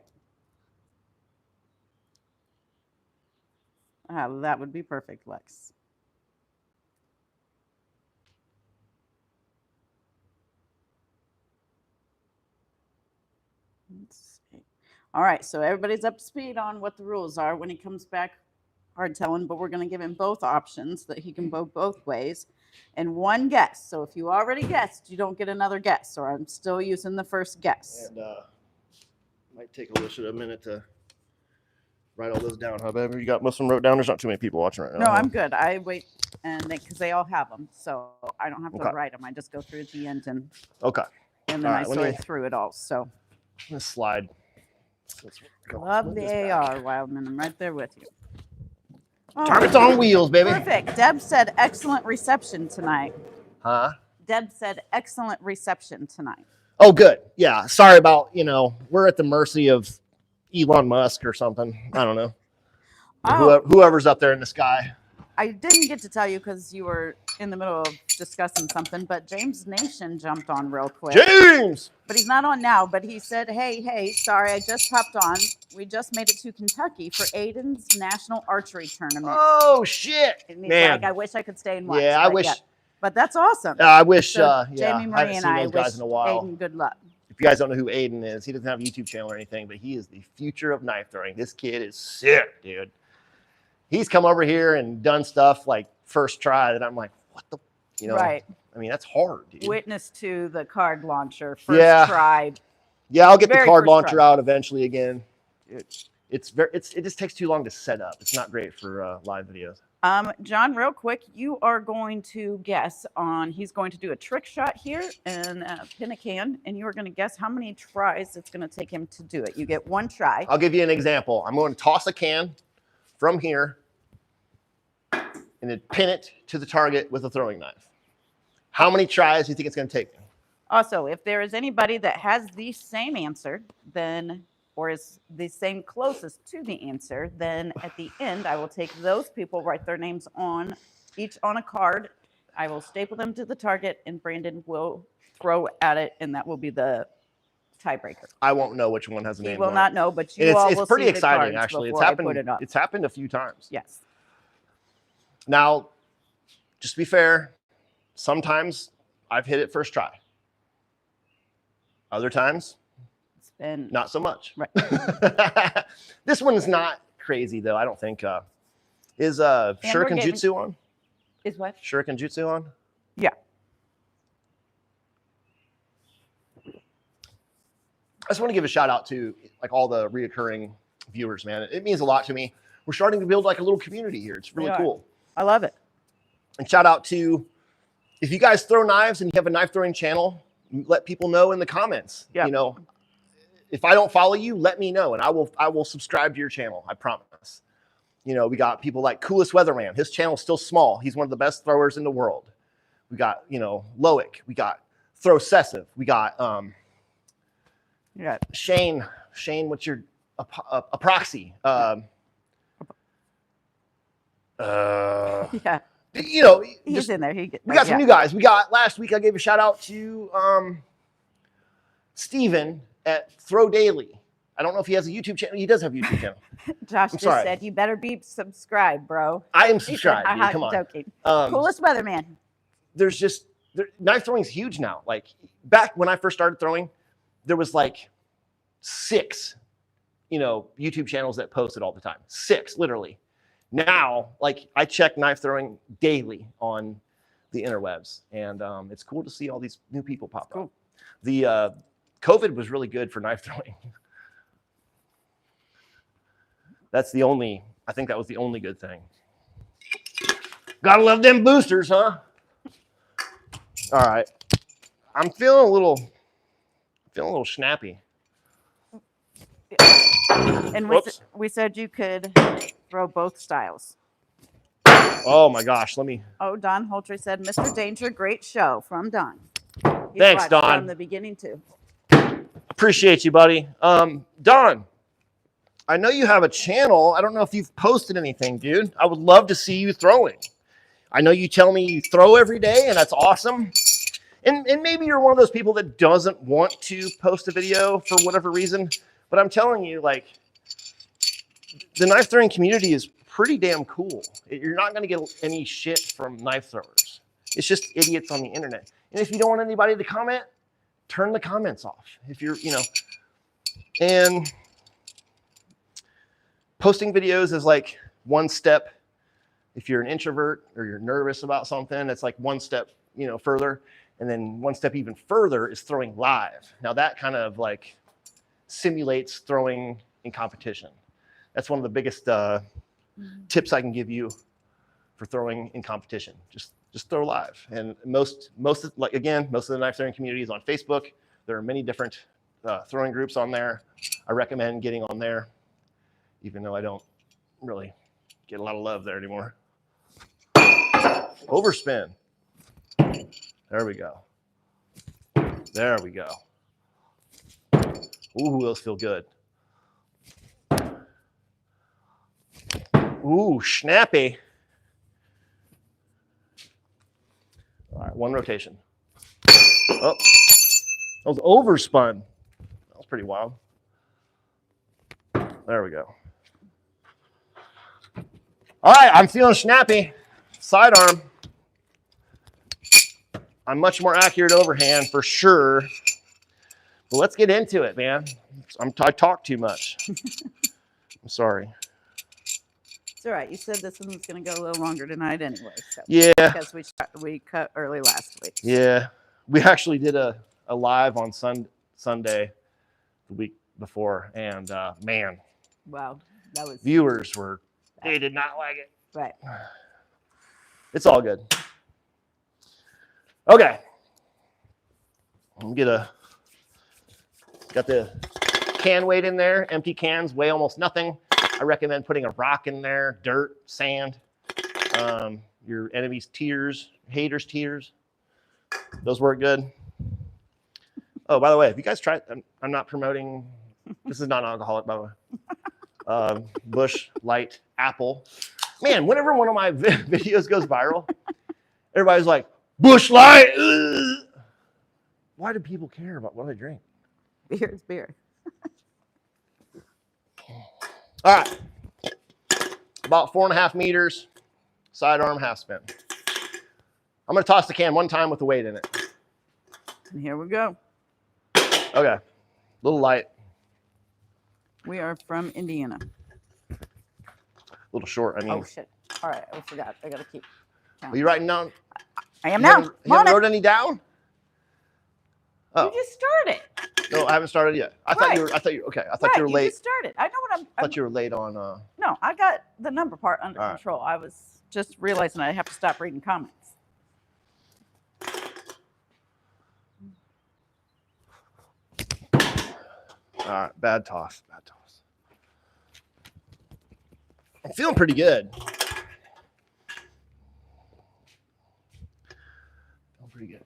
That would be perfect, Lex. Let's see. All right, so everybody's up to speed on what the rules are when he comes back hard telling, but we're going to give him both options that he can go both ways and one guess. So if you already guessed, you don't get another guess, or I'm still using the first guess. And might take Alyssa a minute to write all those down. Huh, baby? You got most of them wrote down? There's not too many people watching right now. No, I'm good. I wait, and because they all have them, so I don't have to Okay. write them. I just go through at the end and Okay. then All I right, let sort me- through it all. So Let's slide. Let's go. love Move the this back. AR, Wildman. I'm right there with you. Oh, Targets on wheels, baby. perfect. Deb said excellent reception tonight. Huh? Deb said excellent reception tonight. Oh, good. Yeah. Sorry about, we're at the mercy of Elon Musk or something. I don't know. Or whoever's up there in the sky. I didn't get to tell you because you were in the middle of discussing something, but James Nation jumped on real quick. James! But he's not on now, but he said, hey, sorry, I just hopped on. We just made it to Kentucky for Aiden's National Archery Tournament. Oh, shit. And he's Man. like, I wish I could stay and watch. Yeah, I but wish. But that's awesome. I wish, So I Jamie Marie haven't and seen I those wish guys in a while. Aiden good luck. If you guys don't know who Aiden is, he doesn't have a YouTube channel or anything, but he is the future of knife throwing. This kid is sick, dude. He's come over here and done stuff like first try that I'm like, what the, Right. I mean, that's hard, dude. Witness to the card launcher, first Yeah. try. Yeah, I'll get the Very card first launcher try. out eventually again. It just takes too long to set up. It's not great for live videos. John, real quick, you are going to guess on, he's going to do a trick shot here and pin a can, and you are going to guess how many tries it's going to take him to do it. You get one try. I'll give you an example. I'm going to toss a can from here and then pin it to the target with a throwing knife. How many tries do you think it's going to take? Also, if there is anybody that has the same answer, then, or is the same closest to the answer, then at the end, I will take those people, write their names on, each on a card. I will staple them to the target, and Brandon will throw at it, and that will be the tiebreaker. I won't know which one has a He name. will on not it. know, but And you all it's will pretty see the exciting, cards actually. before I put it up. It's happened a few times. Yes. Now, just to be fair, sometimes I've hit it first try. Other times, It's been not so much. Right. This one's not crazy, though, I don't think. Is we're Shuriken getting- Jutsu on? Is what? Shuriken Jutsu on? Yeah. I just want to give a shout out to like all the reoccurring viewers, man. It means a lot to me. We're starting to build like a little community here. It's really We are. cool. I love it. And shout out to, if you guys throw knives and you have a knife throwing channel, let people know in the comments. Yeah. If I don't follow you, let me know and I will subscribe to your channel. I promise. We got people like Coolest Weatherman. His channel's still small. He's one of the best throwers in the world. We got, Loic. We got Throw Cessive. We got Yeah. Shane, what's your a proxy? Yeah. He's just, in there. we got some new guys. We got last week. I gave a shout out to Steven at Throw Daily. I don't know if he has a YouTube channel. He does have a YouTube channel. Josh just sorry. said, you better be subscribed, bro. I am He said, subscribed. Dude. "Haha, Come on. joking." Um, Coolest Weatherman. There's knife throwing is huge now. Like back when I first started throwing, there was like 6, YouTube channels that post it all the time. 6, literally. Now, like, I check knife throwing daily on the interwebs, and it's cool to see all these new people pop up. The COVID was really good for knife throwing. I think that was the only good thing. Gotta love them boosters, huh? All right. I'm feeling a little snappy. And we said you could throw both styles. Oh my gosh, let me. Oh, Don Holtry said, Mr. Danger, great show from Don. He's Thanks, watched Don. from the beginning too. Appreciate you, buddy. Don, I know you have a channel. I don't know if you've posted anything, dude. I would love to see you throwing. I know you tell me you throw every day, and that's awesome. And maybe you're one of those people that doesn't want to post a video for whatever reason. But I'm telling you, like, the knife throwing community is pretty damn cool. You're not going to get any shit from knife throwers. It's just idiots on the internet. And if you don't want anybody to comment, turn the comments off. If you're, and posting videos is like one step. If you're an introvert or you're nervous about something, it's like one step, further. And then one step even further is throwing live. Now that kind of like simulates throwing in competition. That's one of the biggest tips I can give you for throwing in competition. Just throw live. And most of the knife throwing community is on Facebook. There are many different throwing groups on there. I recommend getting on there, even though I don't really get a lot of love there anymore. Overspin. There we go. There we go. Ooh, those feel good. Ooh, snappy. All right, one rotation. Oh, that was overspun. That was pretty wild. There we go. All right, I'm feeling snappy. Sidearm. I'm much more accurate overhand for sure. But let's get into it, man. I talk too much. I'm sorry. It's all right. You said this one was going to go a little longer tonight anyway. So. Yeah. Because we cut early last week. Yeah. We actually did a live on Sunday the week before. And man. Wow. That was. Viewers they did not like it. Right. It's all good. Okay. Got the can weight in there. Empty cans weigh almost nothing. I recommend putting a rock in there, dirt, sand, your enemy's tears, haters' tears. Those work good. Oh, by the way, if you guys tried, I'm not promoting, this is non-alcoholic, by the way. Bush Light Apple. Man, whenever one of my videos goes viral, everybody's like, Bush Light. Ugh. Why do people care about what I drink? Beer is beer. All right. About 4.5 meters, sidearm half spin. I'm going to toss the can one time with the weight in it. And here we go. Okay. A little light. We are from Indiana. A little short, I mean. Oh, shit. All right. I forgot. I got to keep counting. Are you writing down? I am now. You haven't wrote any down? Oh. You just started. No, I haven't started yet. I thought you were okay. I thought you were late. You just started. I know what I thought you were late on No, I got the number part under control. I was just realizing I have to stop reading comments. All right, bad toss. I'm feeling pretty good. Pretty good.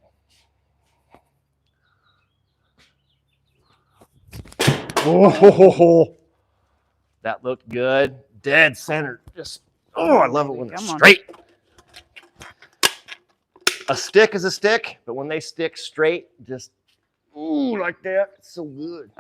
Oh, that looked good. Dead center. I love it when it's straight. A stick is a stick, but when they stick straight, just like that. It's so good.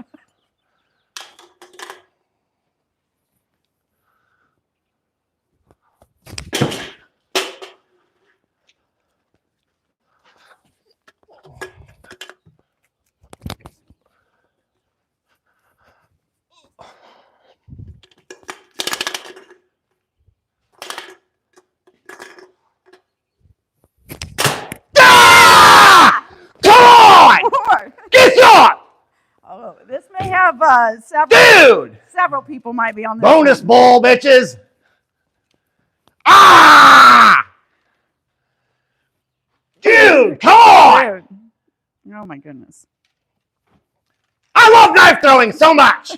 several people might be on this. Bonus bowl, bitches. Ah! Dude, come on! Dude. Oh my goodness. I love knife throwing so much.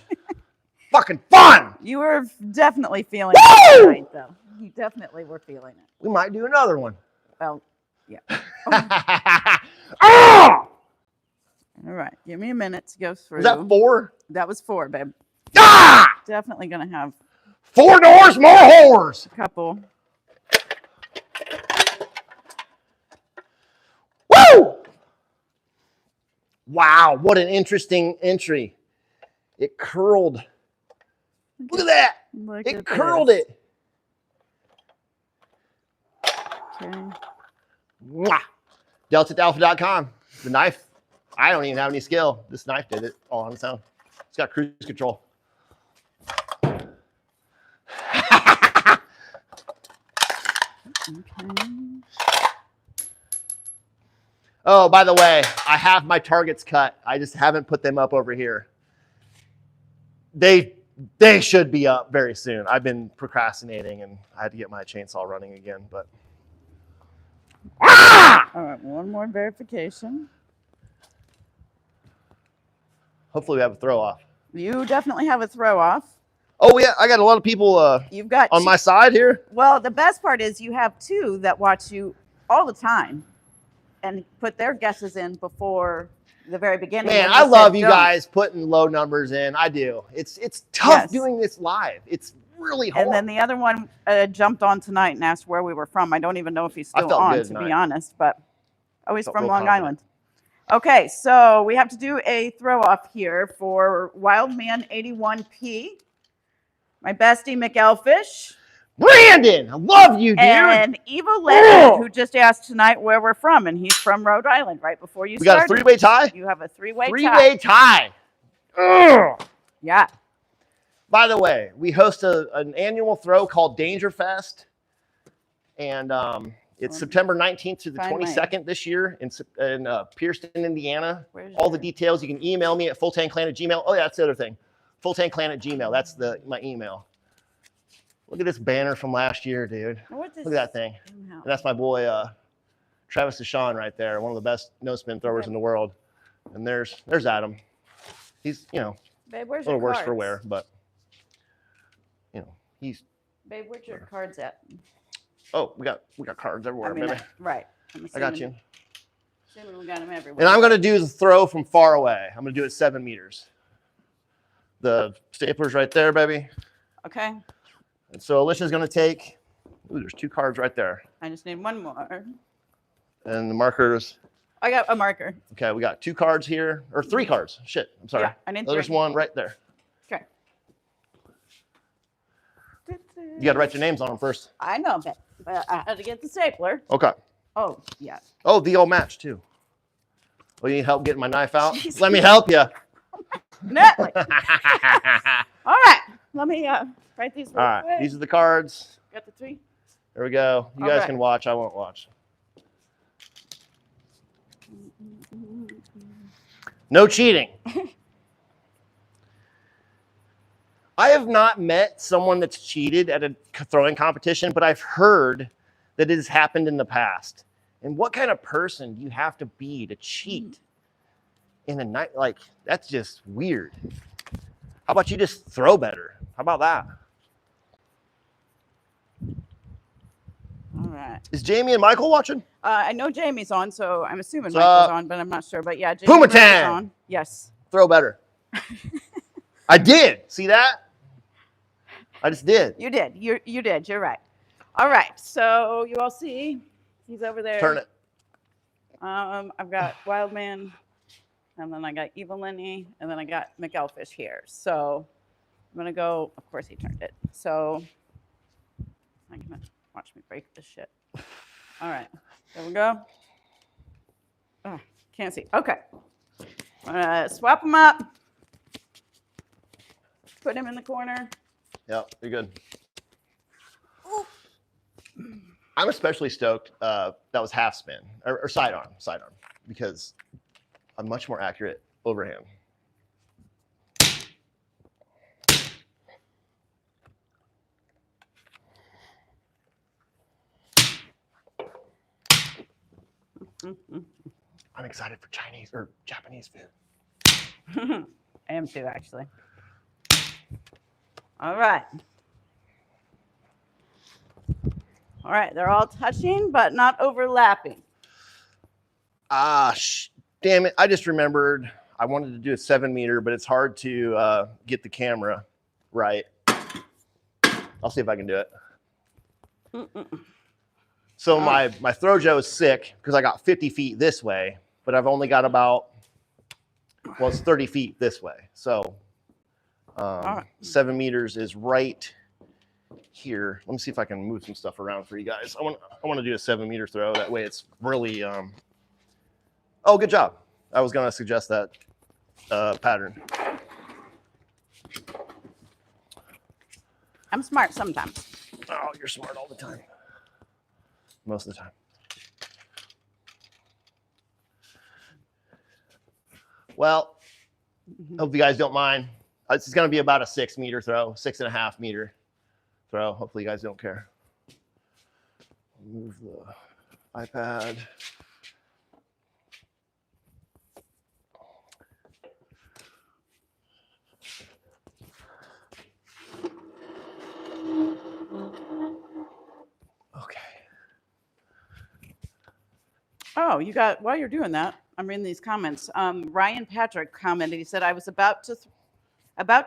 Fucking fun. You were definitely feeling it tonight, though. You definitely were feeling it. We might do another one. Well, yeah. Ah! All right. Give me a minute to go through. Was that 4? That was 4, babe. Ah! Definitely going to have 4 doors, more whores. a couple. Woo! Wow, what an interesting entry. It curled. Look at that. It curled it. Okay. Mwah. DeltaAlpha.com. The knife. I don't even have any skill. This knife did it all on its own. It's got cruise control. Okay. Oh, by the way, I have my targets cut. I just haven't put them up over here. They should be up very soon. I've been procrastinating, and I had to get my chainsaw running again. But All right, one more verification. hopefully we have a throw off. You definitely have a throw off. Oh yeah, I got a lot of people You've got on my side here. Well, the best part is you have 2 that watch you all the time and put their guesses in before the very beginning. Man, and I said love you don't. guys putting low numbers in. I do. It's tough Yes. doing this live. It's really hard. And then the other one jumped on tonight and asked where we were from. I don't even know if he's I still felt on, good to tonight. be honest. But he's Felt from real Long confident. Island. Okay, so we have to do a throw off here for Wildman 81P, my bestie McElfish, Brandon, I love you, dude. and Evo Legend, who just asked tonight where we're from, and he's from Rhode Island. Right before you We got a started, 3-way tie. you have a 3-way tie. 3-way tie. Ugh. Yeah. By the way, we host an annual throw called Danger Fest, and it's September 19th to the Find my- 22nd this year in Pierceton, Indiana. Where's All the your- details, you can email me at FullTangClan@gmail. Oh yeah, that's the other thing. FullTangClan@gmail. That's my email. Look at this banner from last year, dude. What Look at that thing. And that's my boy Travis Deshawn right there, one of the best no spin throwers in the world. And there's Adam. He's Babe, a where's little your worse cards? for wear, but he's. Babe, where's your cards at? Oh, we got cards everywhere, baby. Right. I got you. Assuming we got them everywhere. And I'm gonna do the throw from far away. I'm gonna do it 7 meters. The stapler's right there, baby. Okay. And so Alicia's gonna take. Ooh, there's 2 cards right there, I just need one more. and the markers. I got a marker. Okay, we got 2 cards here, or 3 cards. Shit, I'm sorry. Yeah, I need There's 3. one right there. Okay. You got to write your names on them first. I know, but I had to get the stapler. Okay. Oh, yeah. Oh, the old match too. Oh, you need help getting my knife out? Jeez. Let me help you. Natalie. All right. Let me write these real All right, quick. these are the cards. Got the 3. There we go. You guys Okay. can watch. I won't watch. No cheating. I have not met someone that's cheated at a throwing competition, but I've heard that it has happened in the past. And what kind of person do you have to be to cheat in a night? Like, that's just weird. How about you just throw better? How about that? All right. Is Jamie and Michael watching? I know Jamie's on, so I'm assuming So, Michael's on, but I'm not sure. But yeah, Jamie Puma Rose is Tang! on. Yes. Throw better. I did. See that? I just did. You did. You did. You're right. All right. So you all see, he's over there. Turn it. I've got Wildman, and then I got Evil Lenny, and then I got McElfish here. So I'm gonna go. Of course, he turned it. So I'm gonna watch me break this shit. All right. There we go. Oh, can't see. Okay. Swap him up. Put him in the corner. Yep, you're good. I'm especially stoked that was half spin or sidearm, because I'm much more accurate overhand. I'm excited for Chinese or Japanese food. I am too, actually. All right. All right, they're all touching, but not overlapping. Damn it. I just remembered I wanted to do a 7 meter, but it's hard to get the camera right. I'll see if I can do it. So my throw Joe is sick because I got 50 feet this way, but I've only got about, well, it's 30 feet this way. So 7 meters is right here. Let me see if I can move some stuff around for you guys. I want to do a 7 meter throw. That way it's really, oh, good job. I was going to suggest that pattern. I'm smart sometimes. Oh, you're smart all the time. Most of the time. Well, hope you guys don't mind. It's going to be about a 6 meter throw, 6.5 meter throw. Hopefully you guys don't care. Move the iPad. Okay. Oh, you got, while you're doing that, I'm reading these comments. Ryan Patrick commented, he said, I was about to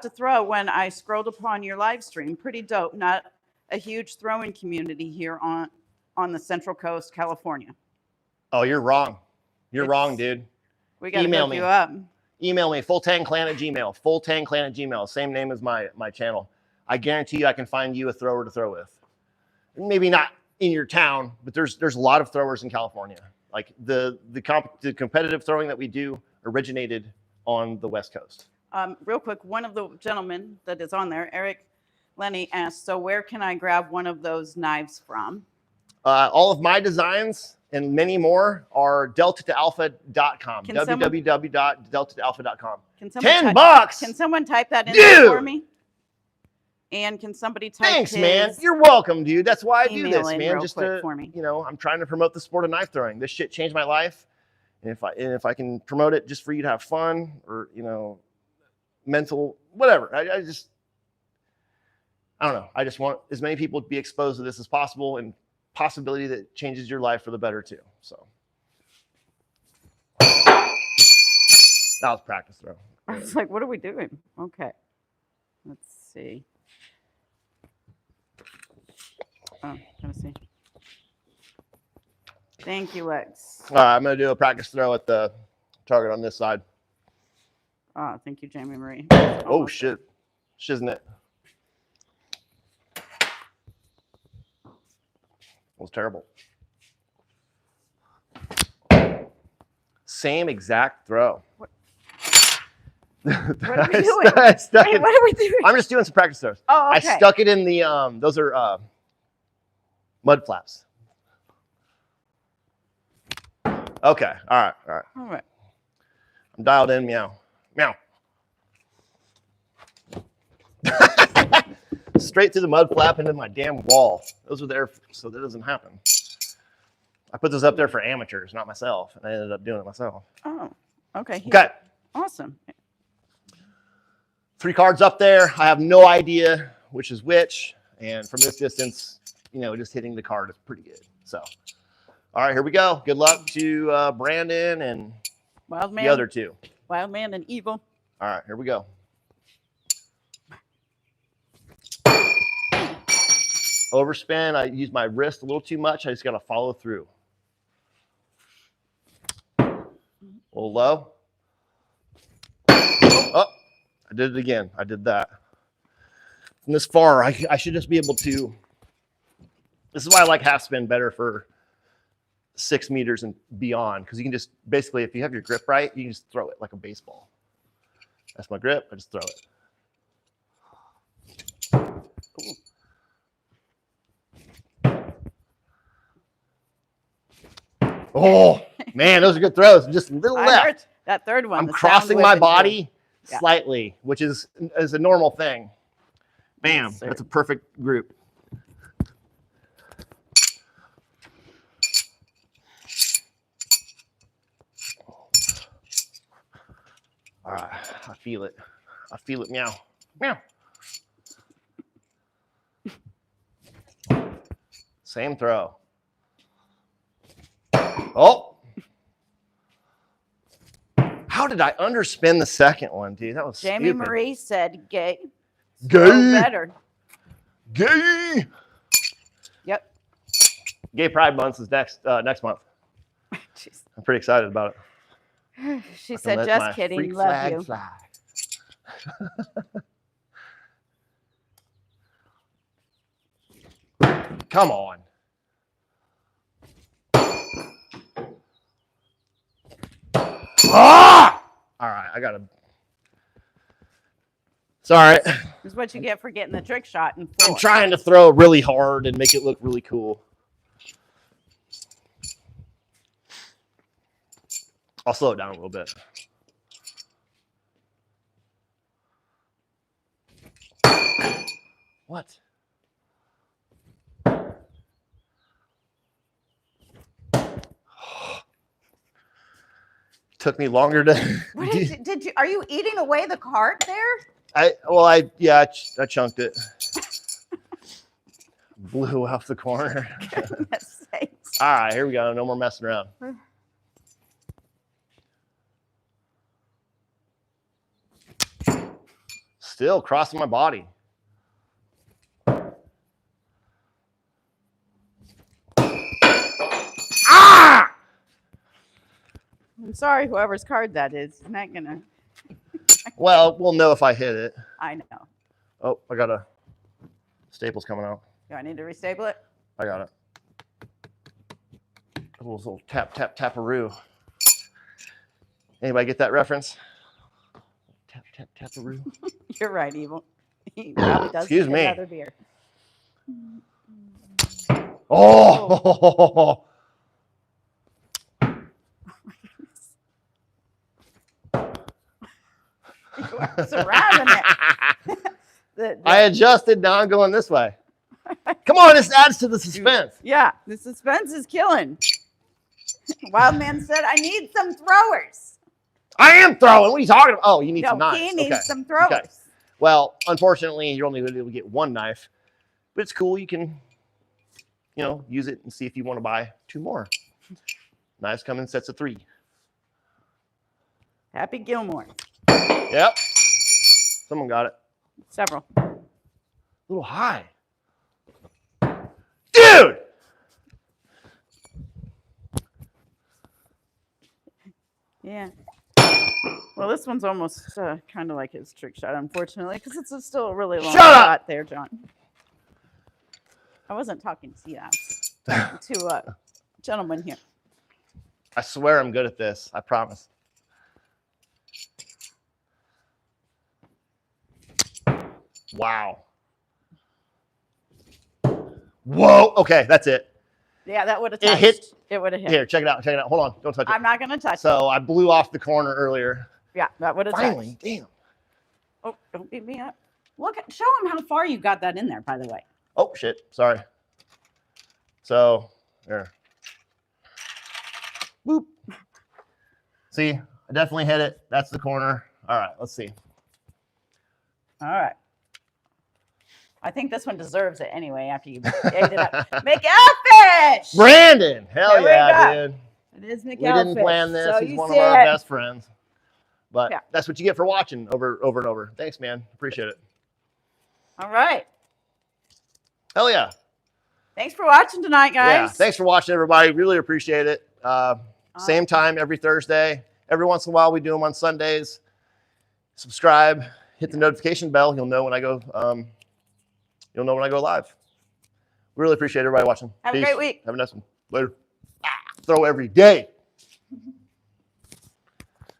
throw when I scrolled upon your live stream. Pretty dope. Not a huge throwing community here on the Central Coast, California. Oh, you're wrong. You're wrong, dude. We got to Email hook me. you up. Email me, FullTangClan@gmail. FullTangClan@gmail. Same name as my channel. I guarantee you I can find you a thrower to throw with. Maybe not in your town, but there's a lot of throwers in California. Like the competitive throwing that we do originated on the West Coast. Real quick, one of the gentlemen that is on there, Eric Lenny, asked, so where can I grab one of those knives from? All of my designs and many more are delta2alpha.com. www.delta2alpha.com. $10. Can someone type that in there for me? And can somebody type Thanks, man. You're welcome, dude. That's why I do this, man. Just to, for me. You know, I'm trying to promote the sport of knife throwing. This shit changed my life. And if I can promote it just for you to have fun or, you know, mental, whatever. I don't know. I just want as many people to be exposed to this as possible, and possibility that changes your life for the better too. So that was practice throw. I was like, what are we doing? Okay. Let's see. Oh, let me see. Thank you, Lex. All right, I'm going to do a practice throw at the target on this side. Oh, thank you, Jamie Marie. Oh, shit. Shiznit. It was terrible. Same exact throw. What are we doing? Wait, what are we doing? I'm just doing some practice throws. Oh, okay. I stuck it in the, those are mud flaps. Okay. All right. I'm dialed in. Meow. Meow. Straight through the mud flap into my damn wall. Those are there so that doesn't happen. I put those up there for amateurs, not myself, and I ended up doing it myself. Oh, okay. Okay. Awesome. 3 cards up there. I have no idea which is which, and from this distance, you know, just hitting the card is pretty good. So, all right, here we go. Good luck to Brandon and Wild Man, the other 2. Wild Man and Evil. All right, here we go. Overspin. I use my wrist a little too much. I just got to follow through. A little low. Oh, I did it again. I did that. From this far, I should just be able to. This is why I like half spin better for 6 meters and beyond, because you can just basically, if you have your grip right, you can just throw it like a baseball. That's my grip. I just throw it. Ooh. Oh, man, those are good throws. Just a little left. That third one. I'm crossing my body slightly, which is a normal thing. Bam. Yes, that's a perfect group. All right, I feel it. I feel it. Meow. Meow. Same throw. Oh. How did I underspin the second one, dude? That was Jamie stupid. Marie said gay. Gay. Throw better. Gay. Yep. Gay Pride Month is next month. Jeez. I'm pretty excited about it. She I can said, let just my kidding, freak love flag you. fly. Come on. Ah! All right, I gotta. Sorry. This is what you get for getting the trick shot in I'm 4. trying to throw really hard and make it look really cool. I'll slow it down a little bit. What? Took me longer to. What did you? Are you eating away the card there? I chunked it. Blew off the corner. Goodness sakes. All right, here we go. No more messing around. Still crossing my body. Ah! I'm sorry, whoever's card that is. I'm not gonna. Well, we'll know if I hit it. I know. Oh, I got a staples coming out. Do I need to restable it? I got it. A little tap, tap, taparoo. Anybody get that reference? Tap, tap, taparoo. You're right, Evil. He probably does. Excuse need me. Another beer. Oh! You are surrounding it. I adjusted, now I'm going this way. Come on, this adds to the suspense. Yeah, the suspense is killing. Wildman said, I need some throwers. I am throwing. What are you talking about? Oh, you need No, some knives. he needs Okay. some throwers. Okay. Well, unfortunately, you're only going to be able to get one knife, but it's cool. You can, use it and see if you want to buy 2 more. Knives come in sets of 3. Happy Gilmore. Yep. Someone got it. Several. A little high. Dude! Yeah. Well, this one's almost kind of like his trick shot, unfortunately, because it's still a really long Shut up! shot there, John. I wasn't talking to you. I was talking to a gentleman here. I swear I'm good at this. I promise. Wow. Whoa. Okay, that's it. Yeah, that would have It touched. hit- It would have hit. Here, check it out. Check it out. Hold on. Don't touch it. I'm not going to touch it. So I blew off the corner earlier. Yeah, that would have Finally. touched. Damn. Oh, don't beat me up. Look, show him how far you got that in there, by the way. Oh, shit. Sorry. So, there. Boop. See, I definitely hit it. That's the corner. All right, let's see. All right. I think this one deserves it anyway after you ate it up. McAlfish! Brandon. Hell There we yeah, go. dude. It is McAlfish. We didn't plan this. So He's you one of see our it. best friends. But Yeah. that's what you get for watching over and over. Thanks, man. Appreciate it. All right. Hell yeah. Thanks for watching tonight, guys. Yeah. Thanks for watching, everybody. Really appreciate it. Same time every Thursday. Every once in a while, we do them on Sundays. Subscribe. Hit the notification bell. You'll know when I go. You'll know when I go live. We really appreciate everybody watching. Have a great week. Have a nice one. Later. Throw every day.